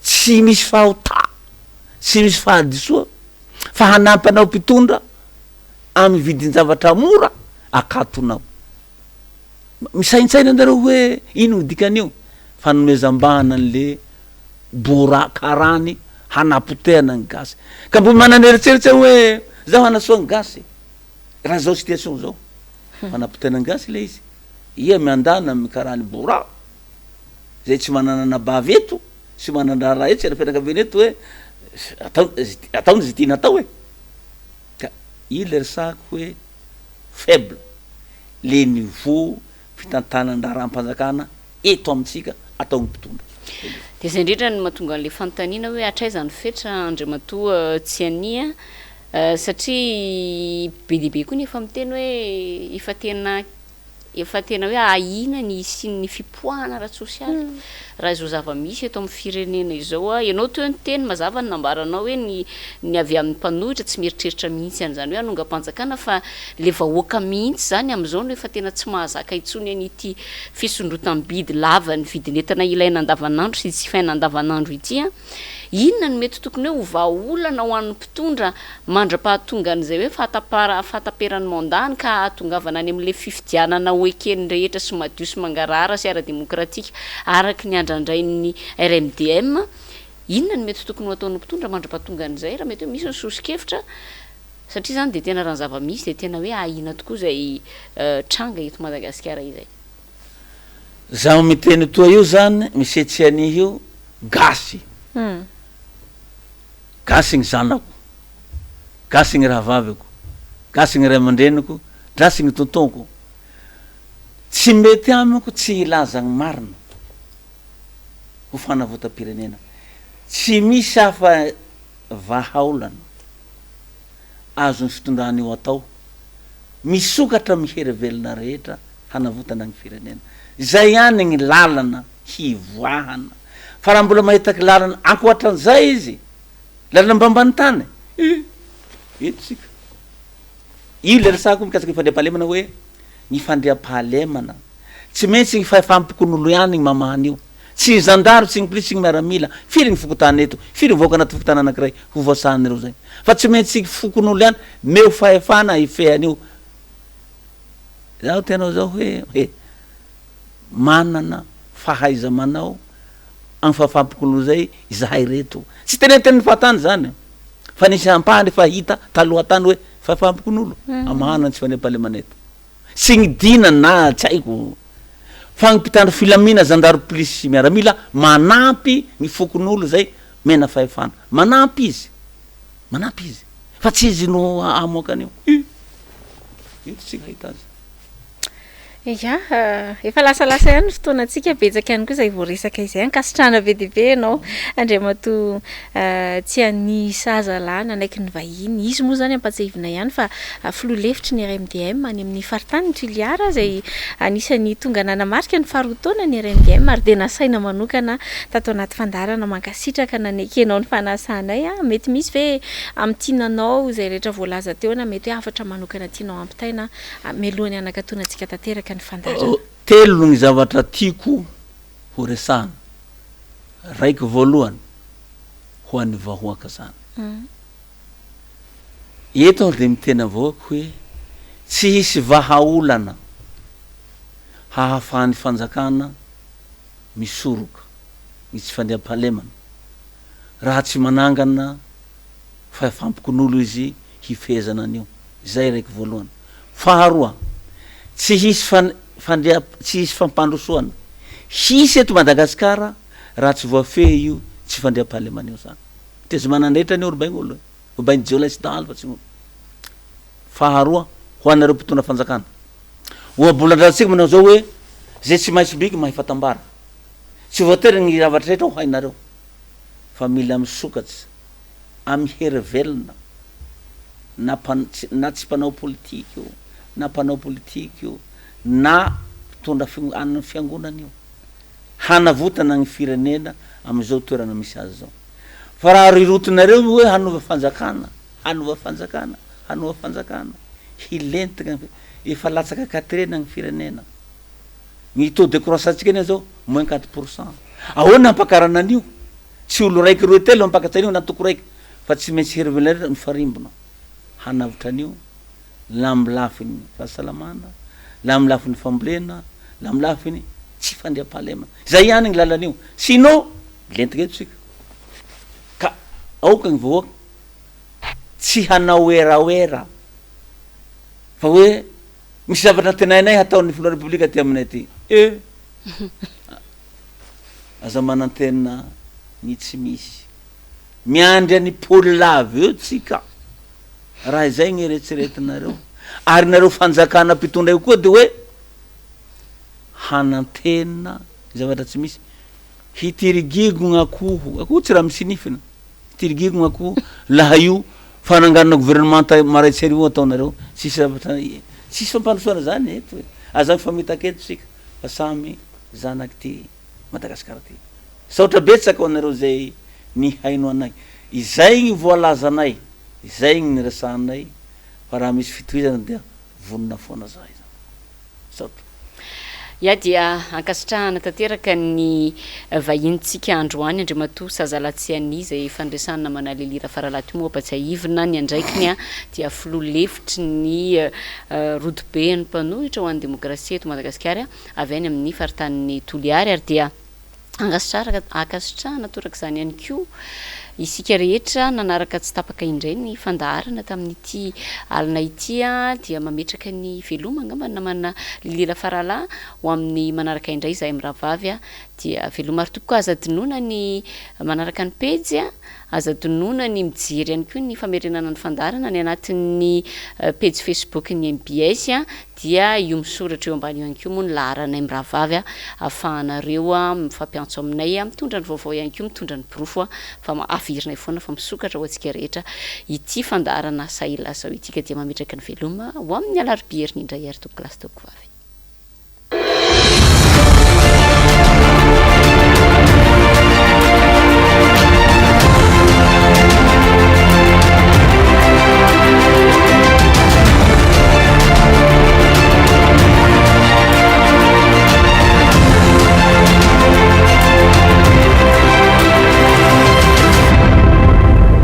tsy misy fahota tsy misy fahadisoa fa hanampy anao mpitondra amy vidin-javatra mora akatonao. Misaintsaina andareo hoe ino dikan'io fanomezam-bana an'le bora karany hanapotehana ny gasy ka mbo manana eritseritsy hoe zaho hanasoa ny gasy raha zao situation zao fanapotehana ny gasy le izy ia miandana mikarany bora zay tsy manana nabavy eto sy manana raha eto sy ara-fianakaviana eto hoe ataony zay tiana atao hoe ka i le resako hoe faible le niveau fitantanandraram-panjakana eto amitsika atao ny mpitondra. De zay indrindra ny mahatonga an'le fanontaniana hoe atraizany fetra andriamatoa tsy ania satria be dehibe koa ny efa miteny hoe efa tena hoe ahina ny sin'ny fipoahana ara-tsosialy raha izao zava-misy eto amin'ny firenena izao ianao teo ny teny mazava ny nambaranao hoe ny avy amin'ny mpanohitra tsy mieritreritra mihitsy an'izany hoe anonga-panjakana fa le vahoaka mihitsy zany am'izao no efa tena tsy mahazaka itsony an'ity fisondrotam-bidy lava ny vidin'entana ilaina andavanandro sy tsy faina andavanandro ity inona no mety tokony hoe ho vahaolana ho an'ny mpitondra mandra-pahatonga an'izay hoe fahataperany mandany ka ahatongavana any amin'le fifidianana hoekeny rehetra sy madio sy mangarahara sy ara-demokratika araky ny andrandrain'ny RMDM inona no mety tokony ho ataon'ny mpitondra mandra-pahatonga an'izay raha mety hoe misy ny sosikevitra satria zany de tena raha zava-misy de tena hoe ahina tokoa zay tranga eto Madagasikara izay. Zaho miteny toa io zany misetsy an'io gasy gasy ny zanako gasy ny rahavaviko gasy ny ray aman-dreniko gasy ny tontonko tsy mety amiko tsy ilaza ny marina ho fanavotam-pirenena tsy misy hafa vahaolana azony fitondrana io atao misokatra miherivelona rehetra hanavotana ny firenena zay ihany ny lalana hivoahana fa raha mbola mahitaky lalana ankoatran'izay izy lalana mbambany tany eto sika io le resako mikasika ny fandriam-pahalemana hoe ny fandriam-pahalemana tsy maintsy ny fahampikon'olo ihany ny mamahany io tsy zandaro tsy ny polisy ny miaramila firy ny fokotana eto firy ny voaka anaty fokotana anakiray ho voasahan'ireo zay fa tsy maintsy fokon'olo ihany meo fahefana ifehany io zaho tenao zao hoe manana fahaiza manao amin'ny fahampikon'olo zay izahay reto tsy teneteny fahatany zany fa nisy ampahany fa hita taloha tany hoe fahampikon'olo amahana tsy fandriam-pahalemana eto sy ny dina na tsy haiko fa ny mpitandro filamina zandaro polisy miaramila manampy ny fokon'olo zay mena fahefana manampy izy fa tsy izy no amoakan'io ito tsy hahita azy. Ya efa lasalasa ihany fotoanantsika betsaka ihany koa zay voaresaka izay ankasitrana be dehibe ianao andriamatoa tsy any sahazalana ndraiky ny vahiny izy moa zany ampatsahivina ihany fa filoha lefitry ny RMDM any amin'ny faritany ny Toliara zay anisany tonga nanamarika ny faharoa-taona ny RMDM ary de nasaina manokana tato anaty fandarana mankasitraka nanekenao ny fanasanay mety misy ve am'tinanao zay rehetra voalaza teo na mety hoe afatra manokana tianao ampitaina melohany anakatoanantsika tanteraka telo ny zavatra tiako ho resahana raiky voalohany ho an'ny vahoaka zany eto de mitena vahoaka hoe tsy hisy vahaolana hahafahan'ny fanjakana misoroka ny tsy fandriam-pahalemana raha tsy manangana fahafampikon'olo izy hifehezana an'io zay raiky voalohany. Faharoa tsy hisy tsy hisy fampandrosoana hisy eto Madagasikara raha tsy voafehy io tsy fandriam-pahalemana io zany tezy manandretra ny orbaigny olo orbaigny Jolay sy dahalo fa tsy olo. Faharoa ho anareo mpitondra fanjakana oabolan-dratsika manao zao hoe zay tsy maintsy biky mahifatambara tsy voatery ny zavatra rehetra ho hainareo fa mila misokatsy amy hery velona na tsy mpanao politiky io na mpanao politiky io na mpitondra an'ny fiangonana io hanavotana ny firenena am'izao toerana misy azy zao fa raha rirotonareo hoe hanova fanjakana hilentika efa latsaka 4 ny firenena ny taux de croissance-tsika eny zao moins 4%. Ahoana ampakarana an'io tsy olo raiky roa telo ampakatsan'io na toko raiky fa tsy maintsy herivelona ny farimbona hanavitra an'io la amin'ny lafiny fahasalamana, la amin'ny lafiny fambolena, la amin'ny lafiny tsy fandriam-pahalemana. Zay ihany gny lalan'io. Sinon lentika eto tsika. Ka aoka gny vahoaka tsy hanao eraera fa hoe misy zavatra tenainay hataon'ny filoha republika aty aminay aty. Aza manantena ny tsy misy. Miandry any pôly lavy eo tsika. Raha izay gny eretseretinareo. Ary nareo fanjakana mpitondra koa de hoe hanantena zavatra tsy misy. Hitirigigo gn'akoho. Akoho tsy raha misinifina. Hitirigigo gn'akoho laha io fananganana gouvernementa maraitsy io ataonareo. Sisy zavatra sisy fampanosoana zany eto. Aza mifamitaka eto sika fa samy zanaky ty Madagasikara ty. Saotra betsaka anareo zay ny haino anay. Izay gny voalazanay. Izay gny nirasanay. Fa raha misy fitohizana dia vonona foana zay. Saotra. Ya dia ankasitrahana tanteraka ny vahintsika androany Andriamatoa Sazalatsiany zay fandresana manalilira faralaty moa Patsiaivina ny andraikiny dia filoha-lefitry ny rodoben'ny mpanohitra ho an'ny demokrasia eto Madagasikara avy any amin'ny faritanin'ny Toliary ary dia ankasitrahana torak'izany ihany koa isika rehetra nanaraka tsy tapaka indray ny fandaharana tamin'ity alina ity dia mametraka ny veloma angamba namana lilira farala ho amin'ny manaraka indray zahay miravavy dia veloma ary tokoa aza dinona ny manaraka ny pejy aza dinona ny mijery ihany koa ny famerenana ny fandaharana ny anatin'ny pejy Facebook ny MBS dia io misoratra eo ambany ihany koa moa ny laharanay miravavy ahafahanareo mifampiantso aminay mitondra ny vaovao ihany koa mitondra ny porofo fa avirinay foana fa misokatra ho antsika rehetra ity fandaharana Sahia Lasa ity ka dia mametraka ny veloma ho amin'ny alarobia herinindray ary toko klasy toko vavy.